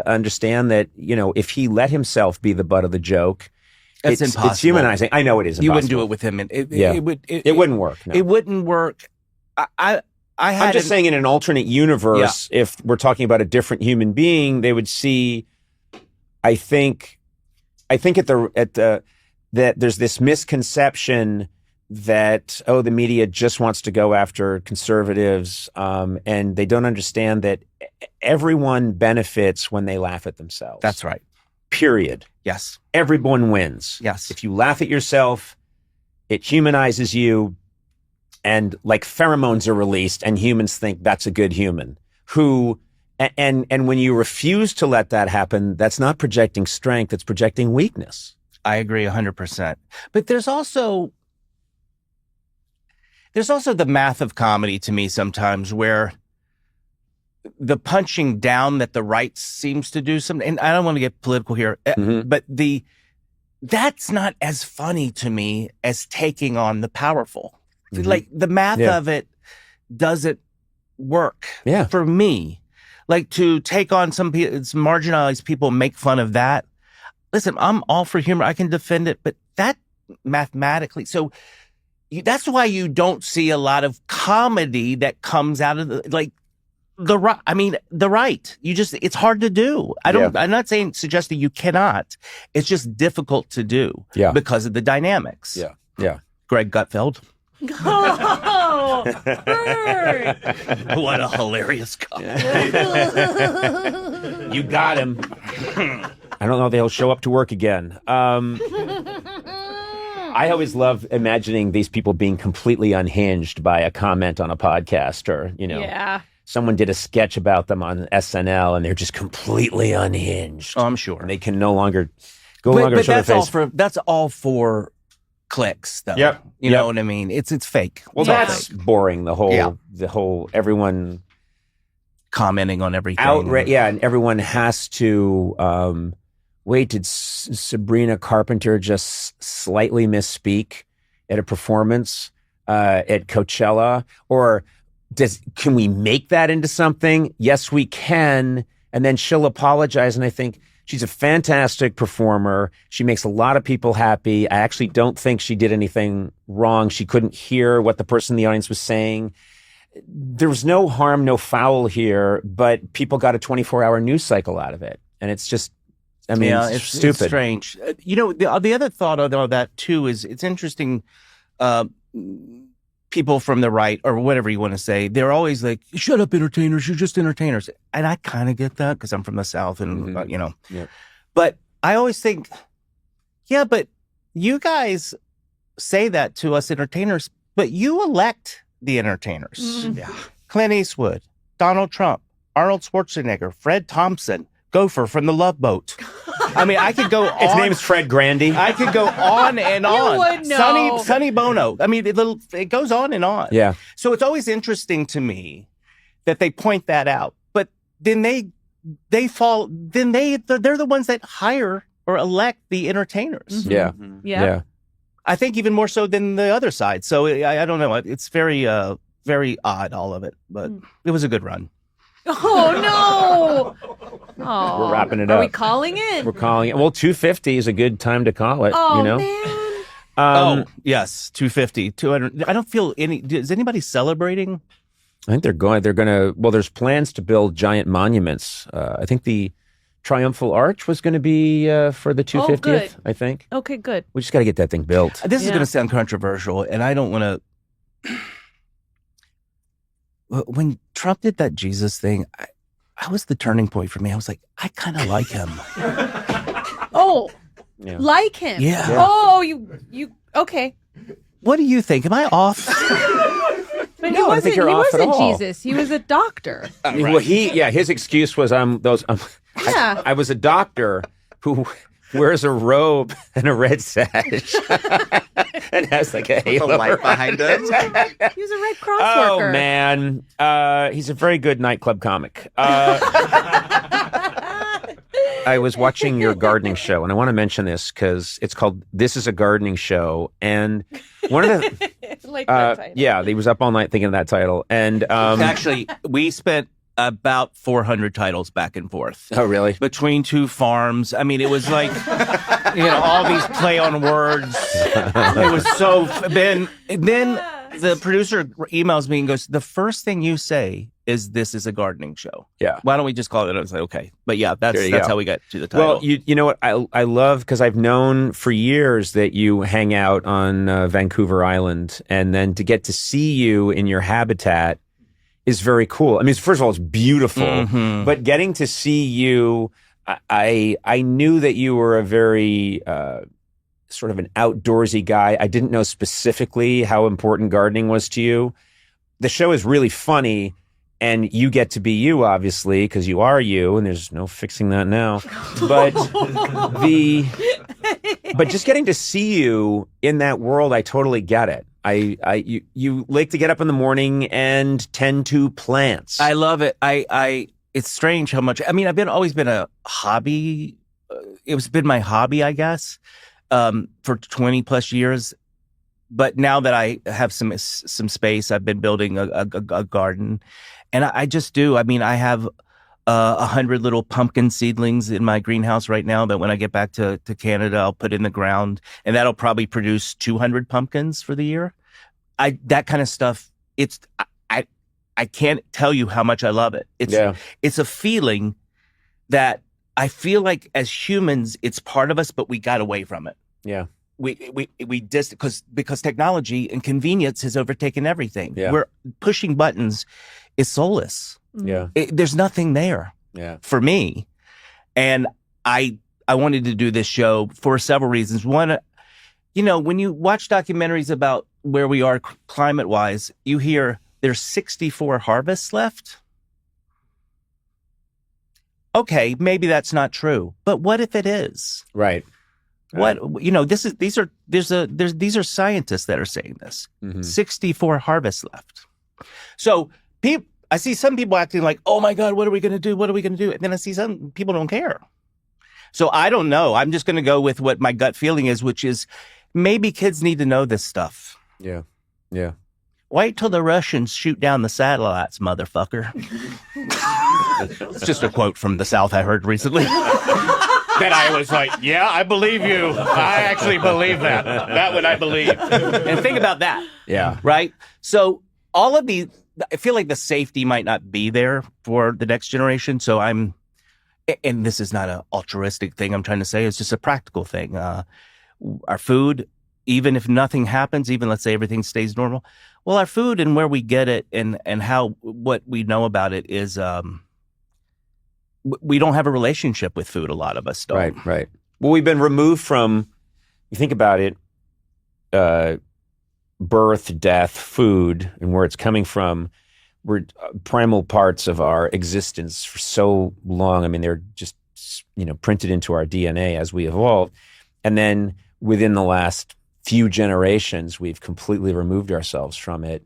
if he let himself be the butt of the joke, That's impossible. It's humanizing. I know it is impossible. You wouldn't do it with him. It wouldn't work. No. It wouldn't work. I'm just saying in an alternate universe, if we're talking about a different human being, they would see, I think that there's this misconception that, the media just wants to go after conservatives, and they don't understand that everyone benefits when they laugh at themselves. That's right. Period. Yes. Everyone wins. Yes. If you laugh at yourself, it humanizes you, and like pheromones are released, and humans think that's a good human. And when you refuse to let that happen, that's not projecting strength, it's projecting weakness. I agree 100%. But there's also the math of comedy to me sometimes, where the punching down that the right seems to do something, and I don't want to get political here, but that's not as funny to me as taking on the powerful. Like the math of it doesn't work for me. Like to take on some marginalized people, make fun of that. Listen, I'm all for humor. I can defend it, but that mathematically, that's why you don't see a lot of comedy that comes out of the right. It's hard to do. I'm not suggesting you cannot. It's just difficult to do because of the dynamics. Yeah. Yeah. Greg Gutfeld. Oh, what a hilarious guy. You got him. I don't know if he'll show up to work again. I always love imagining these people being completely unhinged by a comment on a podcast, or, someone did a sketch about them on SNL and they're just completely unhinged. Oh, I'm sure. And they can no longer show their face. That's all for clicks, though. Yep. You know what I mean? It's fake. Well, that's boring. The whole everyone commenting on everything. And everyone has to wait. Did Sabrina Carpenter just slightly misspeak at a performance at Coachella? Or can we make that into something? Yes, we can. And then she'll apologize. And I think she's a fantastic performer. She makes a lot of people happy. I actually don't think she did anything wrong. She couldn't hear what the person in the audience was saying. There was no harm, no foul here, but people got a 24-hour news cycle out of it. And it's just, I mean, it's stupid. It's strange. The other thought on all that too is it's interesting. People from the right or whatever you want to say, they're always like, "Shut up, entertainers! You're just entertainers." And I kind of get that because I'm from the South, and Yep. But I always think, yeah, but you guys say that to us entertainers, but you elect the entertainers. Mm. Yeah. Clint Eastwood, Donald Trump, Arnold Schwarzenegger, Fred Thompson, Gopher from The Love Boat. I mean, I could go on. His name's Fred Grandy. I could go on and on. would know. Sonny Bono. I mean, it goes on and on. Yeah. So it's always interesting to me that they point that out, but then they fall. Then they're the ones that hire or elect the entertainers. Mhm. Yeah. Yeah. I think even more so than the other side. So I don't know. It's very very odd, all of it, but it was a good run. Oh no! Oh, We're wrapping it Are up. we calling it? We're calling it. Well, 250 is a good time to call it. Oh Man. Yes, 250, 200. I don't feel any. Is anybody celebrating? I think they're going to, well, there's plans to build giant monuments. I think the Triumphal Arch was going to be for the 250th, good. I think. Okay, good. We just got to get that thing built. This is Yeah. going to sound controversial, and I don't want to. When Trump did that Jesus thing, I was the turning point for me. I was like, I kind of like him. Oh, Yeah. like him. Yeah. Oh, you. Okay. What do you think? Am I off? But No, I don't think you're off at all. Jesus. He was a doctor. Well, his excuse was Yeah. I was a doctor who wears a robe and a red sash and has like a halo light behind him. He was a Red Cross Oh worker. man, he's a very good nightclub comic. I was watching your gardening show, and I want to mention this because it's called "This Is a Gardening Show," and one of the Like that title. yeah, he was up all night thinking of that title, and Actually, we spent about 400 titles back and forth. oh really? Between two farms. I mean, it was like, all these play on words. It was so. Then the producer emails me and goes, "The first thing you say is this is a gardening show. Yeah. Why don't we just call it?" I was like, okay. But yeah, that's There you go. how we got to the title. Well, you know what I love, because I've known for years that you hang out on Vancouver Island, and then to get to see you in your habitat is very cool. I mean, first of all, it's beautiful, Mhm. but getting to see you, I knew that you were a very sort of an outdoorsy guy. I didn't know specifically how important gardening was to you. The show is really funny, and you get to be you, obviously, because you are you, and there's no fixing that now. But but just getting to see you in that world, I totally get it. You like to get up in the morning and tend to plants. I love it. It's strange how much. I mean, I've always been a hobby. It's been my hobby, I guess, for 20 plus years. But now that I have some space, I've been building a garden, and I just do. I mean, I have 100 little pumpkin seedlings in my greenhouse right now that when I get back to Canada, I'll put in the ground, and that'll probably produce 200 pumpkins for the year. That kind of stuff. I can't tell you how much I love it. It's a feeling that I feel like as humans, it's part of us, but we got away from it. Yeah. We just because technology and convenience has overtaken everything. Yeah. We're pushing buttons is soulless. Yeah. There's nothing there for me. And I wanted to do this show for several reasons. One, when you watch documentaries about where we are climate wise, you hear there's 64 harvests left. Okay, maybe that's not true, but what if it is? Right. What these are scientists that are saying this. Mhm. 64 harvests left. So I see some people acting like, "Oh my God, what are we going to do? What are we going to do?" And then I see some people don't care. So I don't know. I'm just going to go with what my gut feeling is, which is maybe kids need to know this stuff. Yeah. Yeah. Wait till the Russians shoot down the satellites, motherfucker. It's just a quote from the South I heard recently. That I was like, yeah, I believe you. I actually believe that. That one I believe. And think about that. Yeah. Right? So all of these, I feel like the safety might not be there for the next generation. So and this is not an altruistic thing I'm trying to say, it's just a practical thing. Our food, even if nothing happens, even let's say everything stays normal, well, our food and where we get it and how, what we know about it is, we don't have a relationship with food. A lot of us don't. Right. Well, we've been removed from, you think about it, birth, death, food, and where it's coming from. We're primal parts of our existence for so long. I mean, they're just, printed into our DNA as we evolved. And then within the last few generations, we've completely removed ourselves from it.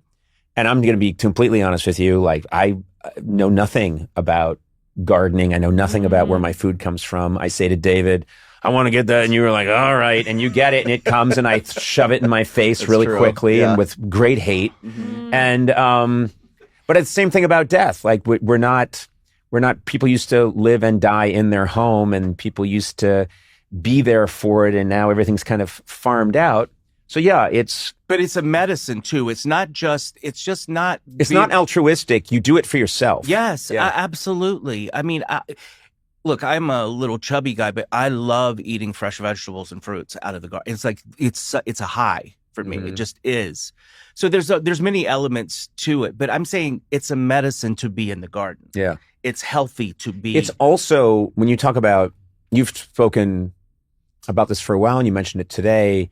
And I'm going to be completely honest with you. Like, I know nothing about gardening. I know nothing about where my food comes from. I say to David, I want to get that. And you were like, all right. And you get it and it comes and I shove it in my face That's really true. quickly Yeah. and with great hate. And, but it's the same thing about death. Like we're not, people used to live and die in their home and people used to be there for it. And now everything's kind of farmed out. So yeah, But it's a medicine too. It's not altruistic. You do it for yourself. Yes, Yeah. Absolutely. I mean, look, I'm a little chubby guy, but I love eating fresh vegetables and fruits out of the garden. It's like, it's a high for me. It just is. So there's many elements to it, but I'm saying it's a medicine to be in the garden. Yeah. It's healthy to be. It's also, when you talk about, you've spoken about this for a while and you mentioned it today,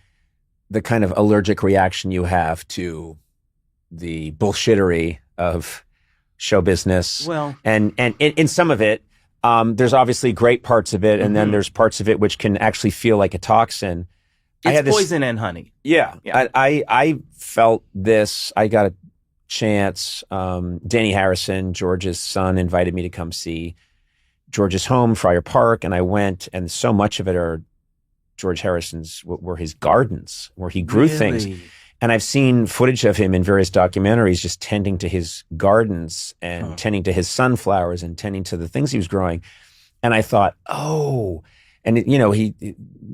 the kind of allergic reaction you have to the bullshittery of show business. Well, and in some of it, there's obviously great parts of it, and then there's parts of it which can actually feel like a toxin. it's poison and honey. Yeah. I felt this. I got a chance. Danny Harrison, George's son, invited me to come see George's home, Friar Park, and I went, and so much of it are George Harrison's, were his gardens, where he grew things. And I've seen footage of him in various documentaries just tending to his gardens and tending to his sunflowers and tending to the things he was growing. And I thought, and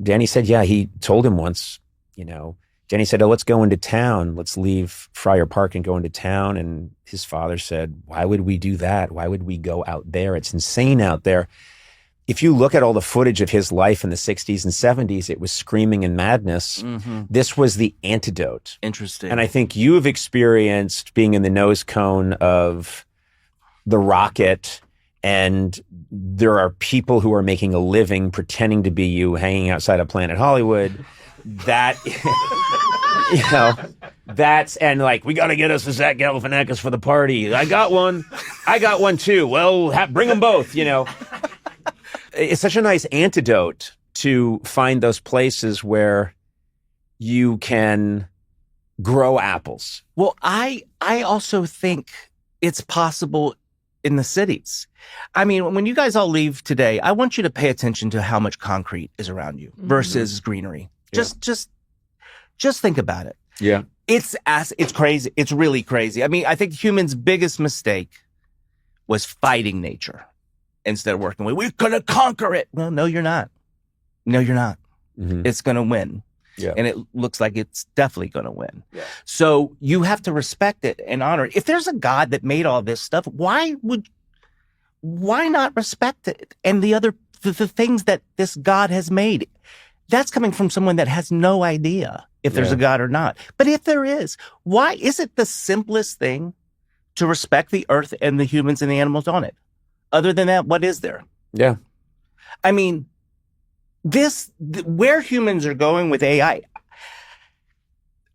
Danny said, yeah, he told him once, Danny said, let's go into town. Let's leave Friar Park and go into town. And his father said, why would we do that? Why would we go out there? It's insane out there. If you look at all the footage of his life in the 60s and 70s, it was screaming and madness. This was the antidote. Interesting. And I think you have experienced being in the nose cone of the rocket, and there are people who are making a living pretending to be you hanging outside of Planet Hollywood. That, that's, and like, we got to get us a Zach Galifianakis for the party. I got one too. Well, bring them both, It's such a nice antidote to find those places where you can grow apples. Well, I also think it's possible in the cities. I mean, when you guys all leave today, I want you to pay attention to how much concrete is around you versus greenery. Yeah. Just think about it. Yeah. It's crazy. It's really crazy. I mean, I think humans' biggest mistake was fighting nature instead of working with, we're going to conquer it. Well, no, you're not. No, you're not. It's going to win. Yeah. And it looks like it's definitely going to win. Yeah. So you have to respect it and honor it. If there's a God that made all this stuff, why not respect it? And the things that this God has made, that's coming from someone that has no idea if there's a God or not. But if there is, why is it the simplest thing to respect the earth and the humans and the animals on it? Other than that, what is there? Yeah. I mean, where humans are going with AI.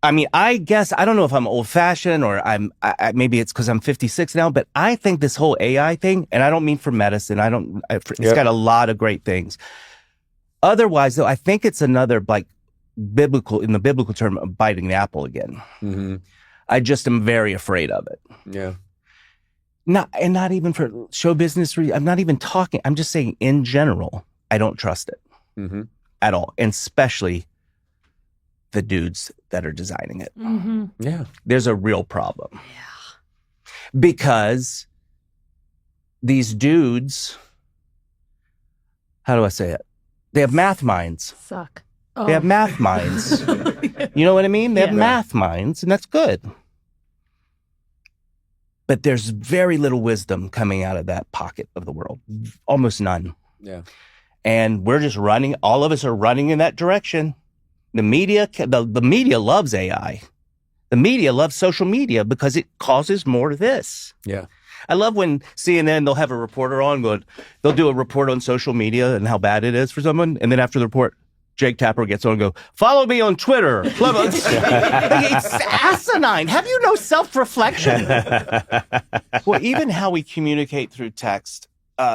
I mean, I guess, I don't know if I'm old fashioned or maybe it's because I'm 56 now, but I think this whole AI thing, and I don't mean for medicine, it's got a lot of great things. Otherwise, though, I think it's another in the biblical term of biting the apple again. I just am very afraid of it. Yeah. Not even for show business. I'm not even talking. I'm just saying in general, I don't trust it at all. And especially the dudes that are designing it. Yeah. There's a real problem. Yeah. Because these dudes, how do I say it? They have math minds. Suck. They have math minds. You know what I mean? They have math minds, and that's good. But there's very little wisdom coming out of that pocket of the world. Almost none. Yeah. And we're just running. All of us are running in that direction. The media loves AI. The media loves social media because it causes more of this. Yeah. I love when CNN, they'll have a reporter on going, they'll do a report on social media and how bad it is for someone. And then after the report, Jake Tapper gets on and go, follow me on Twitter. It's asinine. Have you no self-reflection? Well, even how we communicate through text,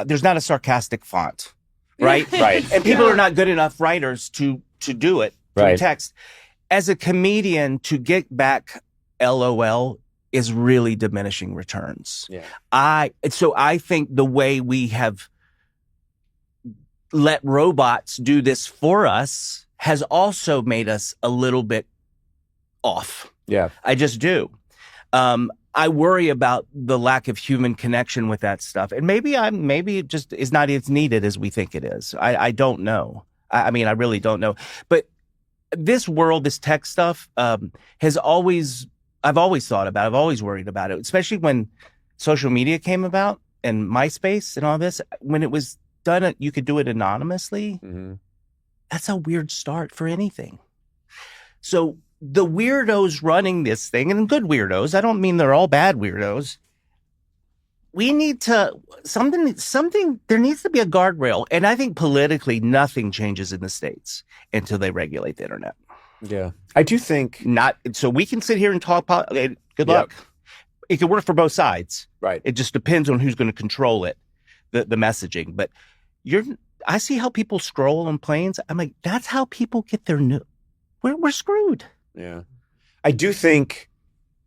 there's not a sarcastic font, right? Right. And people are not good enough writers to do it through Right. text. As a comedian, to get back LOL is really diminishing returns. Yeah. So I think the way we have let robots do this for us has also made us a little bit off. Yeah. I just do. I worry about the lack of human connection with that stuff. And maybe it just is not as needed as we think it is. I don't know. I mean, I really don't know. But this world, this tech stuff, I've always thought about it. I've always worried about it, especially when social media came about and MySpace and all this. When it was done, you could do it anonymously. Mm-hmm. That's a weird start for anything. So the weirdos running this thing, and good weirdos, I don't mean they're all bad weirdos. We need to, there needs to be a guardrail. And I think politically, nothing changes in the States until they regulate the internet. Yeah. I do think So we can sit here and talk, good luck. It can work for both sides. Right. It just depends on who's going to control it, the messaging. But I see how people scroll on planes. I'm like, that's how people get their news. We're screwed. Yeah. I do think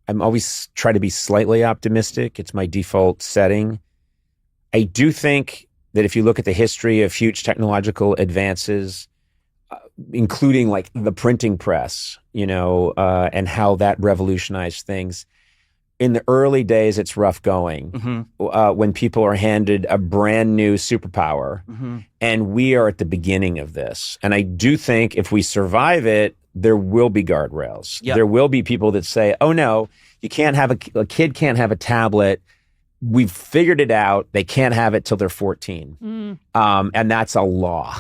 I'm always try to be slightly optimistic. It's my default setting. I do think that if you look at the history of huge technological advances, including like the printing press, and how that revolutionized things, in the early days, it's rough going. Mm-hmm. When people are handed a brand new superpower, Mm-hmm. and we are at the beginning of this. And I do think if we survive it, there will be guardrails. Yep. There will be people that say, oh no, you can't have a kid can't have a tablet. We've figured it out. They can't have it till they're 14. And that's a law,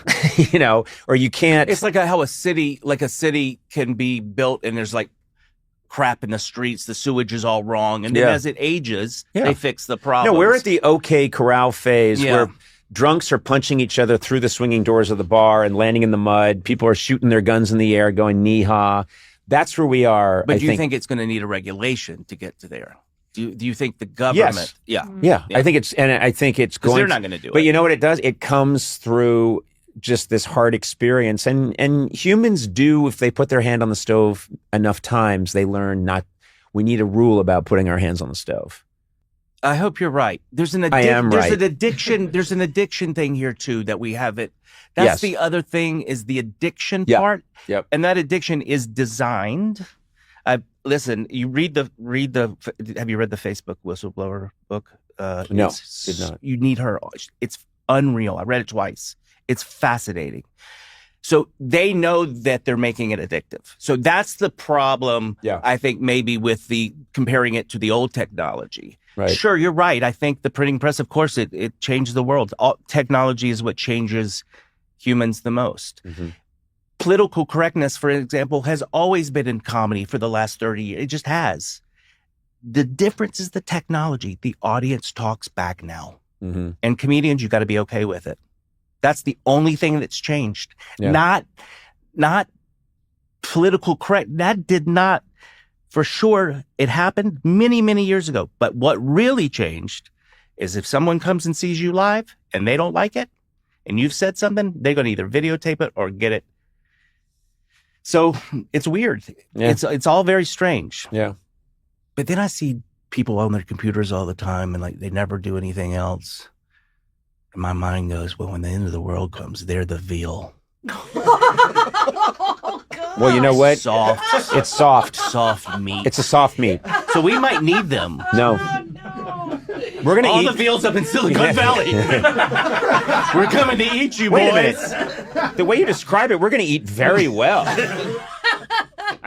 or you can't. It's like how a city can be built and there's like crap in the streets. The sewage is all wrong. And then as it ages, they fix the problem. No, we're at the OK Corral phase Yeah. where drunks are punching each other through the swinging doors of the bar and landing in the mud. People are shooting their guns in the air, going knee-haw. That's where we are. But do you think it's going to need a regulation to get to there? Do you think the government? Yes. Yeah. I think it's Because they're not going to do it. But you know what it does? It comes through just this hard experience. And humans do, if they put their hand on the stove enough times, they learn we need a rule about putting our hands on the stove. I hope you're right. There's an addiction. There's an addiction thing here too that we have it. That's the other thing is the addiction part. Yep. And that addiction is designed. Listen, you have you read the Facebook whistleblower book? No, did not. You need her. It's unreal. I read it twice. It's fascinating. So they know that they're making it addictive. So that's the problem, I think, maybe with comparing it to the old technology. Right. Sure, you're right. I think the printing press, of course, it changed the world. Technology is what changes humans the most. Mm-hmm. Political correctness, for example, has always been in comedy for the last 30 years. It just has. The difference is the technology. The audience talks back now. Mm-hmm. And comedians, you got to be okay with it. That's the only thing that's changed. Yeah. Not political correct. That did not, for sure, it happened many, many years ago. But what really changed is if someone comes and sees you live and they don't like it and you've said something, they're going to either videotape it or get it. So it's weird. Yeah. It's all very strange. Yeah. But then I see people on their computers all the time and like they never do anything else. And my mind goes, well, when the end of the world comes, they're the veal. Well, you know what? Soft. It's soft. Soft meat. It's a soft meat. So we might need them. No. We're going to all eat the veals up in Silicon Valley. We're coming to eat you, Wait boys. a minute. The way you describe it, we're going to eat very well.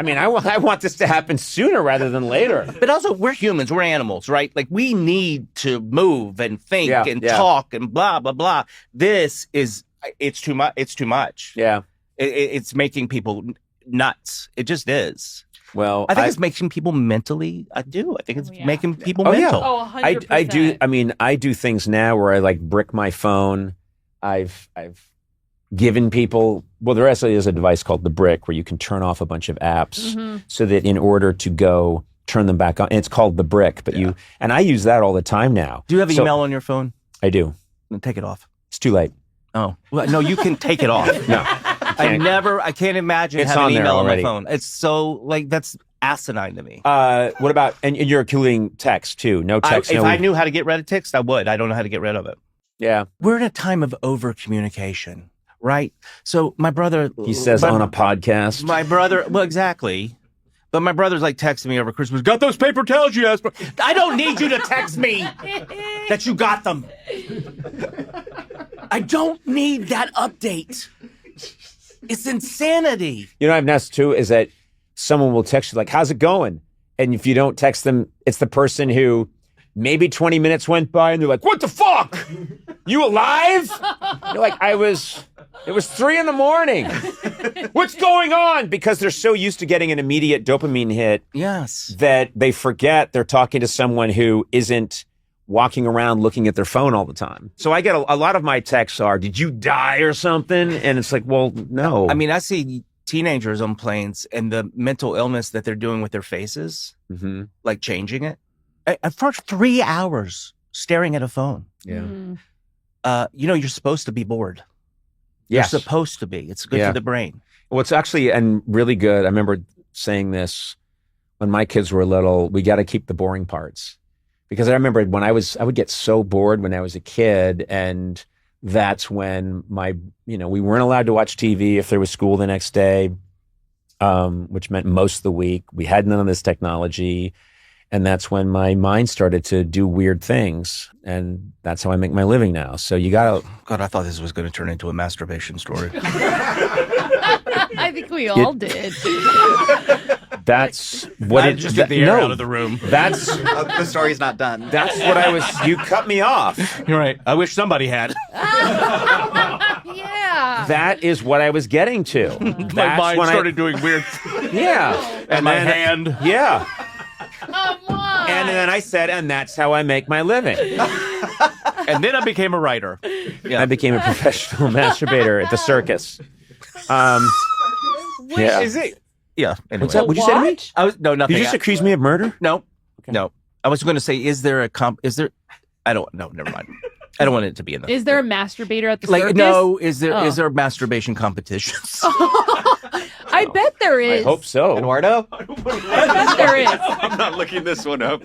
I mean, I want this to happen sooner rather than later. But also, we're humans. We're animals, right? Like, we need to move and think and talk and blah, blah, blah. It's too much. It's too much. Yeah. It's making people nuts. It just is. Well, I think it's making people mentally. I think it's making people mental. Oh, 100%. I do. I mean, I do things now where I like brick my phone. I've given people, well, there actually is a device called the Brick where you can turn off a bunch of apps so that in order to go turn them back on, and it's called the Brick, but and I use that all the time now. Do you have email on your phone? I do. Then take it off. It's too late. Oh, well, no, you can take it off. No. I can't imagine It's having on there email on my already. phone. It's so, like, that's asinine to me. What about, and you're including text too? No text. If I knew how to get rid of text, I would. I don't know how to get rid of it. Yeah. We're in a time of over communication, right? So my brother, He says on a podcast. my brother, well, exactly. But my brother's like texting me over Christmas. Got those paper towels you asked for? I don't need you to text me that you got them. I don't need that update. It's insanity. You know what I've noticed too is that someone will text you like, how's it going? And if you don't text them, it's the person who maybe 20 minutes went by and they're like, what the fuck? You alive? You're like, it was 3 a.m. What's going on? Because they're so used to getting an immediate dopamine hit Yes. that they forget they're talking to someone who isn't walking around looking at their phone all the time. So I get a lot of my texts are, did you die or something? And it's like, well, no. I mean, I see teenagers on planes and the mental illness that they're doing with their faces, like changing it. For 3 hours staring at a phone. Yeah. You're supposed to be bored. Yes. You're supposed to be. It's good for the brain. Well, it's actually and really good. I remember saying this when my kids were little. We got to keep the boring parts because I remember when I would get so bored when I was a kid, and that's when we weren't allowed to watch TV if there was school the next day, which meant most of the week. We had none of this technology. And that's when my mind started to do weird things. And that's how I make my living now. So you gotta... God, I thought this was going to turn into a masturbation story. I think we all did. That's what it... Just get the air out of the room. That's... The story's not done. That's what I was... You cut me off. You're right. I wish somebody had. Yeah. That is what I was getting to. My mind started doing weird... Yeah. And my hand. Yeah. Come on. And then I said, and that's how I make my living. And then I became a writer. I became a professional masturbator at the circus. Yeah. Is it? Yeah. Anyway. What's up? What'd you say to me? I was nothing. You just accused me of murder? No. No. I was going to say, I don't know. Never mind. I don't want it to be in the. Is there a masturbator at the circus? No. Is there masturbation competitions? I bet there is. I hope so. Eduardo? I bet there is. I'm not looking this one up.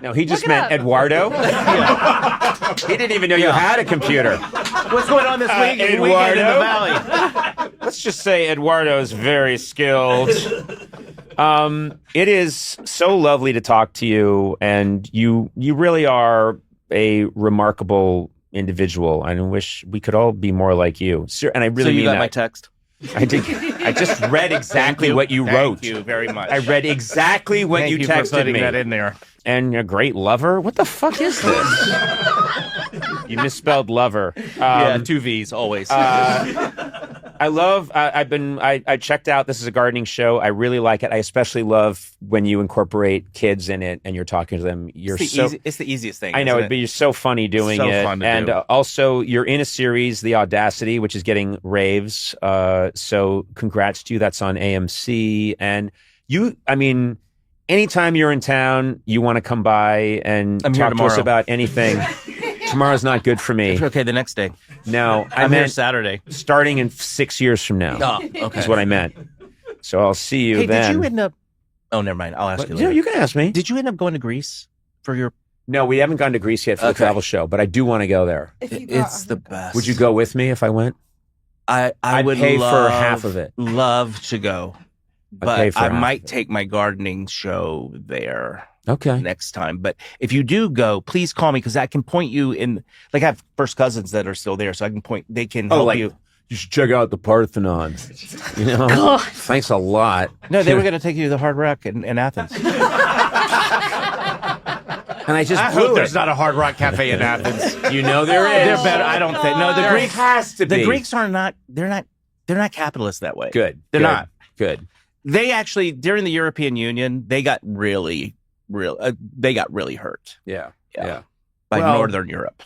No, he just meant Eduardo. He didn't even know you had a computer. What's going on this week? Weekend in the Eduardo? Valley. Let's just say Eduardo is very skilled. It is so lovely to talk to you, and you really are a remarkable individual. I wish we could all be more like you. And I really So you mean got that. my text? I did. I just read exactly what you wrote. Thank you very much. I read exactly what Thank you you for texted putting me. that in there. And a great lover? What the fuck is this? You misspelled lover. Yeah, 2 V's always. I love, I checked out, this is a gardening show. I really like it. I especially love when you incorporate kids in it and you're talking to them. It's the easiest thing. I know, isn't but you're so funny doing So it. fun to and do. Also, you're in a series, The Audacity, which is getting raves. So congrats to you. That's on AMC. And anytime you're in town, you want to come by and I'm here talk to us tomorrow. about anything. Tomorrow's not good for me. Okay, the next day. No, I'm here Saturday. starting in 6 years from now. Oh, okay. Is what I meant. So I'll see you Hey, then. did you end up? Oh, never mind. I'll ask you No, later. you can ask me. Did you end up going to Greece for your? No, we haven't gone to Greece yet for the Okay. travel show, but I do want to go there. It's the best. Would you go with me if I went? I I'd would pay love, for half of it. Love to go, pay but for I half might of it. take my gardening show there Okay. next time. But if you do go, please call me because I can point you in. Like I have first cousins that are still there, so I can point. They can help like you. you should check out the Parthenon. You know, God. Thanks a lot. No, they were going to take you to the Hard Rock in Athens. And I just I blew hope it. there's not a Hard Rock cafe in Athens. You know there is. They're better. I don't think. No, the There Greeks has to be. The Greeks are not. They're not capitalist that way. Good. They're Good. not. Good. They actually during the European Union they got really hurt. Yeah. By Well, Northern Europe.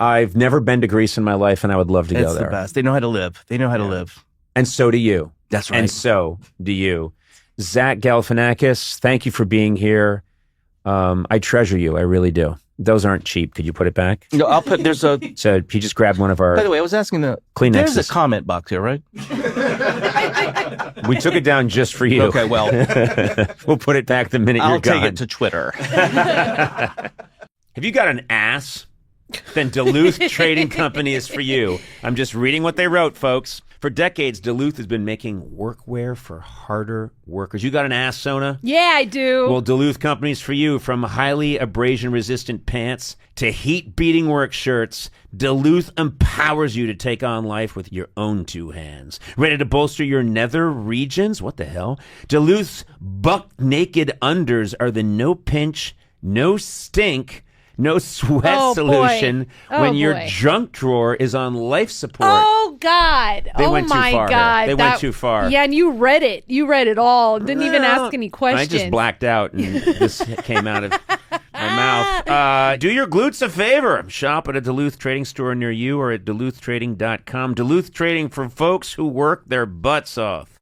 I've never been to Greece in my life, and I would love to It's go there. the best. They know how to live. They know how to live. And so do you. That's right. And so do you. Zach Galifianakis, thank you for being here. I treasure you. I really do. Those aren't cheap. Could you put it back? No, I'll put. There's a. So he just grabbed one of our By the way, I was asking the Kleenexes. There's a comment box here, right? We took it down just for you. Okay, well, we'll put it back the minute you're I'll gone. take it to Twitter. Have you got an ass? Then Duluth Trading Company is for you. I'm just reading what they wrote, folks. For decades, Duluth has been making workwear for harder workers. You got an ass, Sona? Yeah, I do. Well, Duluth Company's for you. From highly abrasion-resistant pants to heat-beating work shirts, Duluth empowers you to take on life with your own two hands. Ready to bolster your nether regions? What the hell? Duluth's buck-naked unders are the no-pinch, no-stink, no sweat solution when your junk drawer is on life support. Oh, God. They went too far. God. They went too far. Yeah, and you read it. You read it all. Didn't even ask any questions. I just blacked out and this came out of my mouth. Do your glutes a favor. Shop at a Duluth Trading store near you or at duluthtrading.com. Duluth Trading for folks who work their butts off.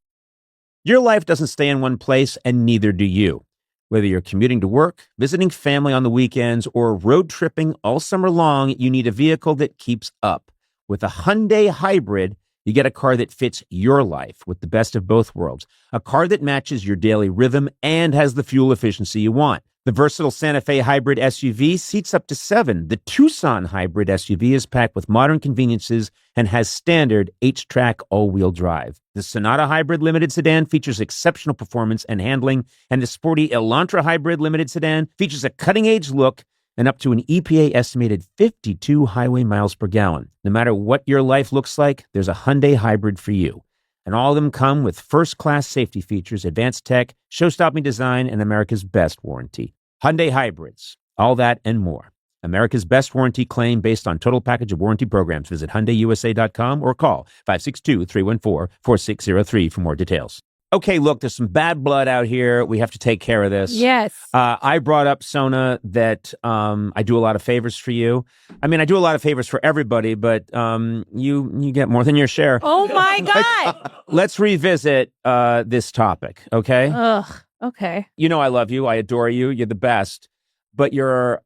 Your life doesn't stay in one place, and neither do you. Whether you're commuting to work, visiting family on the weekends, or road tripping all summer long, you need a vehicle that keeps up. With a Hyundai Hybrid, you get a car that fits your life with the best of both worlds. A car that matches your daily rhythm and has the fuel efficiency you want. The versatile Santa Fe Hybrid SUV seats up to 7. The Tucson Hybrid SUV is packed with modern conveniences and has standard H-Track all-wheel drive. The Sonata Hybrid Limited Sedan features exceptional performance and handling, and the sporty Elantra Hybrid Limited Sedan features a cutting-edge look and up to an EPA-estimated 52 highway miles per gallon. No matter what your life looks like, there's a Hyundai Hybrid for you. And all of them come with first-class safety features, advanced tech, show-stopping design, and America's best warranty. Hyundai Hybrids. All that and more. America's best warranty claim based on total package of warranty programs. Visit HyundaiUSA.com or call 562-314-4603 for more details. Okay, look, there's some bad blood out here. We have to take care of this. Yes. I brought up, Sona, that I do a lot of favors for you. I mean, I do a lot of favors for everybody, but you get more than your share. Oh, my God. Let's revisit this topic, okay? Ugh. Okay. You know I love you. I adore you. You're the best. But you're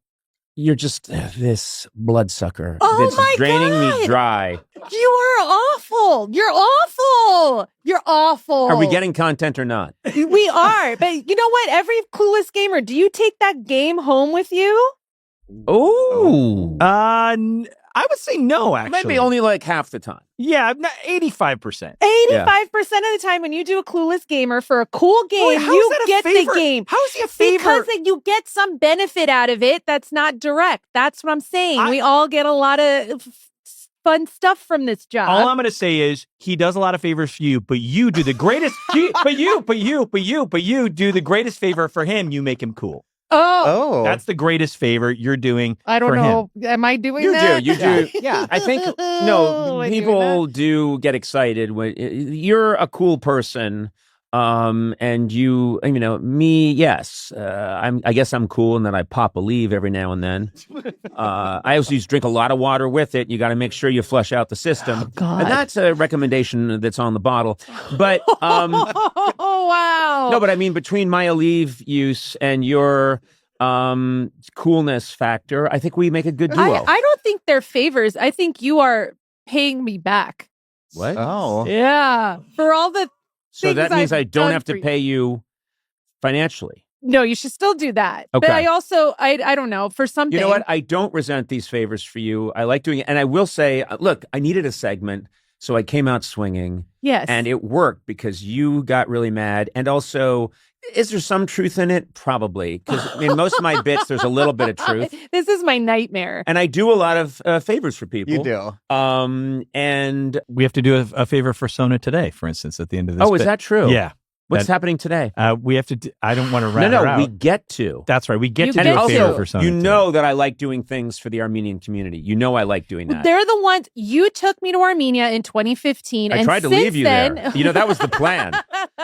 just this bloodsucker Oh, that's my draining God. me dry. You are awful. You're awful. You're awful. Are we getting content or not? We are. But you know what? Every clueless gamer, do you take that game home with you? Oh. I would say no, actually. Maybe only like half the time. Yeah, 85%. 85% of the time when you do a clueless gamer for a cool game, Wait, how is you that a get favor? the game. How is he a favor? Because like, you get some benefit out of it that's not direct. That's what I'm saying. We all get a lot of fun stuff from this job. All I'm going to say is he does a lot of favors for you, but you do the greatest. but you do the greatest favor for him. You make him cool. Oh, That's the greatest favor you're doing. I don't for know. him. Am I doing You that? do. You do. Yeah. I think, Am no, I doing people do get excited when you're a cool person. And me, yes. I guess I'm cool and then I pop a leave every now and then. I also drink a lot of water with it. You got to make sure you flush out the system. Oh, God. And that's a recommendation that's on the bottle. But, Oh, wow. no, but I mean, between my Aleve use and your, coolness factor, I think we make a good duo. I don't think they're favors. I think you are paying me back. What? Oh. Yeah. For all the So that things means I've I don't done have for to you. pay you financially. No, you should still do that. Okay. But I also, I don't know, for something. You know what? I don't resent these favors for you. I like doing it. And I will say, look, I needed a segment, so I came out swinging. Yes. And it worked because you got really mad. And also, Is there some truth in it? Probably. Because in most of my bits, there's a little bit of truth. This is my nightmare. And I do a lot of favors for people. You do. And We have to do a favor for Sona today, for instance, at the end of this. is that true? Yeah. What's happening today? We have to. I don't want to wrap her out. We get to. That's right. We get You to get do a to. favor for Sona. You know that I like doing things for the Armenian community. You know I like doing that. They're the ones you took me to Armenia in 2015. I and tried to since leave you then, there. You know, that was the plan.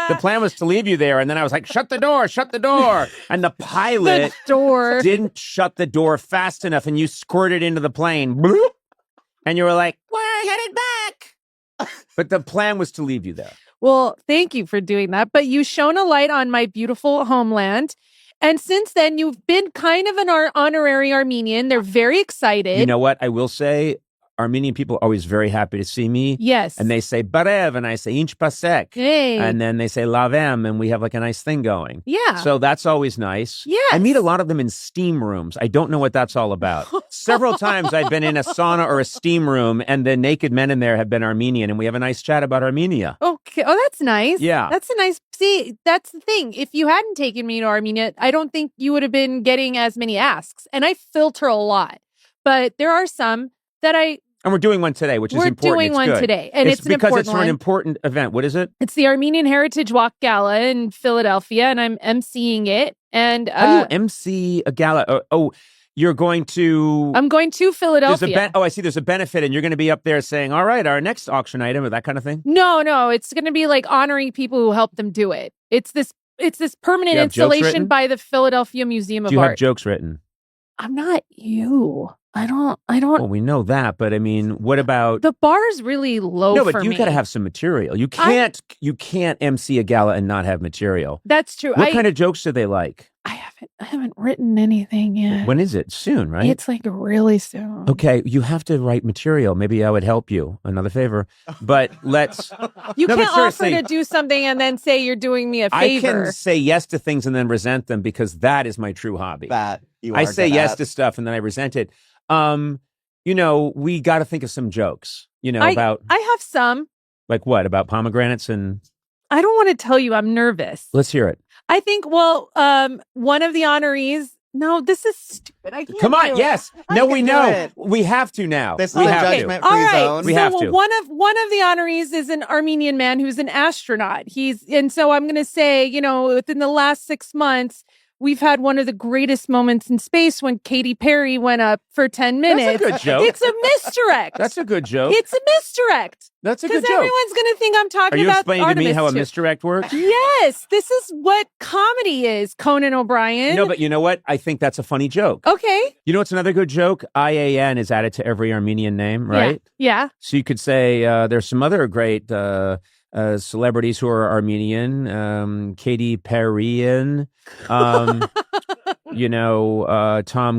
The plan was to leave you there. And then I was like, shut the door, shut the door. And the pilot the door. didn't shut the door fast enough and you squirted into the plane. Bloop. And you were like, we're headed back. But the plan was to leave you there. Well, thank you for doing that. But you shone a light on my beautiful homeland. And since then, you've been kind of an honorary Armenian. They're very excited. You know what? I will say, Armenian people are always very happy to see me. Yes. And they say, Barev, and I say, Inch Pasek. Hey. And then they say, Lavem, and we have like a nice thing going. Yeah. So that's always nice. Yes. I meet a lot of them in steam rooms. I don't know what that's all about. Several times I've been in a sauna or a steam room, and the naked men in there have been Armenian, and we have a nice chat about Armenia. Okay. Oh, that's nice. Yeah. That's a nice. See, that's the thing. If you hadn't taken me to Armenia, I don't think you would have been getting as many asks. And I filter a lot, but there are some that And we're doing one today, which is we're important. doing It's one good. today, and it's an because important it's for one. an important event. What is it? It's the Armenian Heritage Walk Gala in Philadelphia, and I'm emceeing it. And How do you MC a gala? You're going to. I'm going to Philadelphia. I see. There's a benefit, and you're going to be up there saying, "All right, our next auction item," or that kind of thing. No, it's going to be like honoring people who helped them do it. It's this permanent You have jokes installation written? by the Philadelphia Museum of Do you have Art. jokes written? I'm not you. I don't. Well, we know that, but I mean, what about? The bar is really low. No, for but you me. got to have some material. You can't MC a gala and not have material. That's true. What kind of jokes do they like? I haven't written anything yet. When is it? Soon, right? It's like really soon. Okay, you have to write material. Maybe I would help you. Another favor. But let's... You No, but can't offer seriously, to do something and then say you're doing me a I favor. can say yes to things and then resent them because that is my true hobby. That you I are say good yes at. to stuff and then I resent it. We got to think of some jokes, about... I have some. Like what? About pomegranates and... I don't want to tell you I'm nervous. Let's hear it. I think, one of the honorees. No, this is stupid. I can't Come on, do it. yes. I No, can we do know. it. We have to now. This is we a have to. judgment-free All right. zone. We so have to. one of the honorees is an Armenian man who's an astronaut. And so I'm going to say, within the last 6 months, we've had one of the greatest moments in space when Katy Perry went up for 10 minutes. That's a good joke. It's a misdirect. That's a good joke. It's a misdirect. That's a Because good joke. everyone's going to think I'm Are talking you about explaining to Artemis me how a too. misdirect works? Yes, this is what comedy is, Conan O'Brien. No, but you know what? I think that's a funny joke. Okay. You know what's another good joke? IAN is added to every Armenian name, right? Yeah. So you could say there's some other great celebrities who are Armenian. Katy Perryan, Tom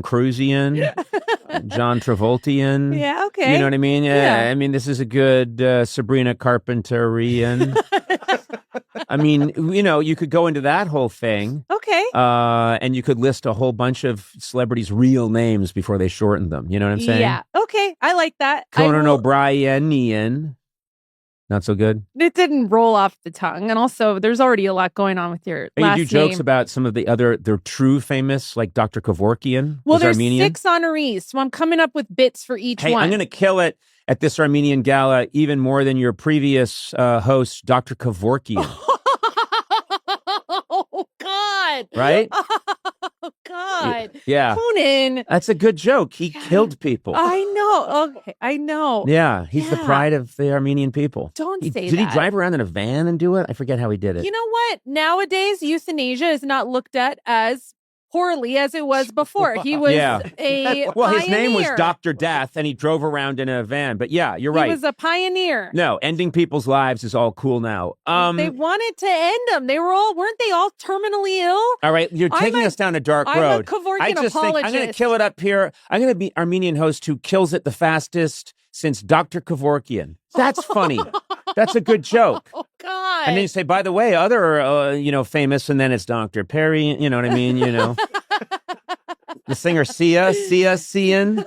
Cruisian, John Travoltian. Yeah, okay. You know what I mean? Yeah. I mean, this is a good Sabrina Carpenterian. I mean, you could go into that whole thing. Okay. And you could list a whole bunch of celebrities' real names before they shortened them. You know what I'm saying? Yeah. Okay. I like that. Conan O'Brien, Ian. Not so good. It didn't roll off the tongue. And also, there's already a lot going on with your And last you do jokes name. about some of their true famous, like Dr. Kevorkian. Well, was there's Armenian. 6 honorees, so I'm coming up with bits for each Hey, one. I'm going to kill it at this Armenian gala even more than your previous host, Dr. Kevorkian. Oh, God. Right? Oh, God. Yeah. Conan. That's a good joke. He killed people. I know. Okay. I know. Yeah, he's the Yeah. pride of the Armenian people. Don't say Did he that. drive around in a van and do it? I forget how he did it. You know what? Nowadays, euthanasia is not looked at as poorly as it was before. He was Yeah. a Well, his name was pioneer. Dr. Death, and he drove around in a van. But yeah, you're right. He was a pioneer. No, ending people's lives is all cool now. They wanted to end them. Weren't they all terminally ill? All right, you're taking us down a dark I'm a road. Kevorkian I just think I'm going to apologist. kill it up here. I'm going to be Armenian host who kills it the fastest since Dr. Kevorkian. That's funny. That's a good joke. Oh, God. And then you say, by the way, other, famous, and then it's Dr. Perry. You know what I mean? The singer Sia, Cian.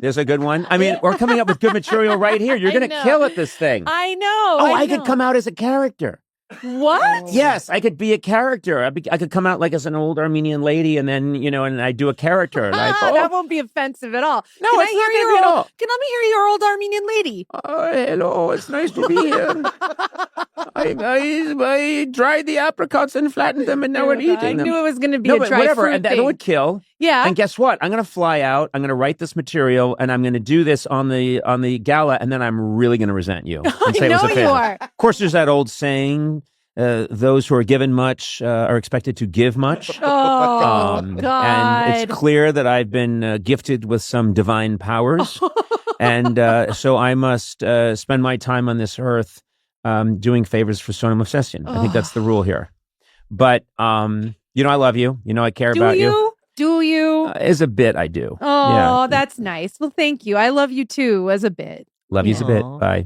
There's a good one. I mean, we're coming up with good material right here. You're I going to know. kill at this thing. I know. I could come out as a character. What? Yes, I could be a character. I could come out like as an old Armenian lady, and then and I do a character. Like, that won't be offensive at all. No, Can it's I not hear gonna be at all. Can let me hear your old Armenian lady? Hello, it's nice to be here. I dried the apricots and flattened them, and now we're eating them. I knew it was going to be No, a but dry whatever, fruit and that thing. would kill. Yeah. And guess what? I'm going to fly out. I'm going to write this material, and I'm going to do this on the gala, and then I'm really going to resent you. And say I it was know a you favor. are. Of course, there's that old saying. Those who are given much are expected to give much. Oh, God. And it's clear that I've been gifted with some divine powers. And so I must spend my time on this earth doing favors for Sona Movsesian. I think that's the rule here. But, I love you. I care about you. Do you? As a bit, I do. Oh, Yeah. that's nice. Well, thank you. I love you too, as a bit. Love you as a bit. Bye.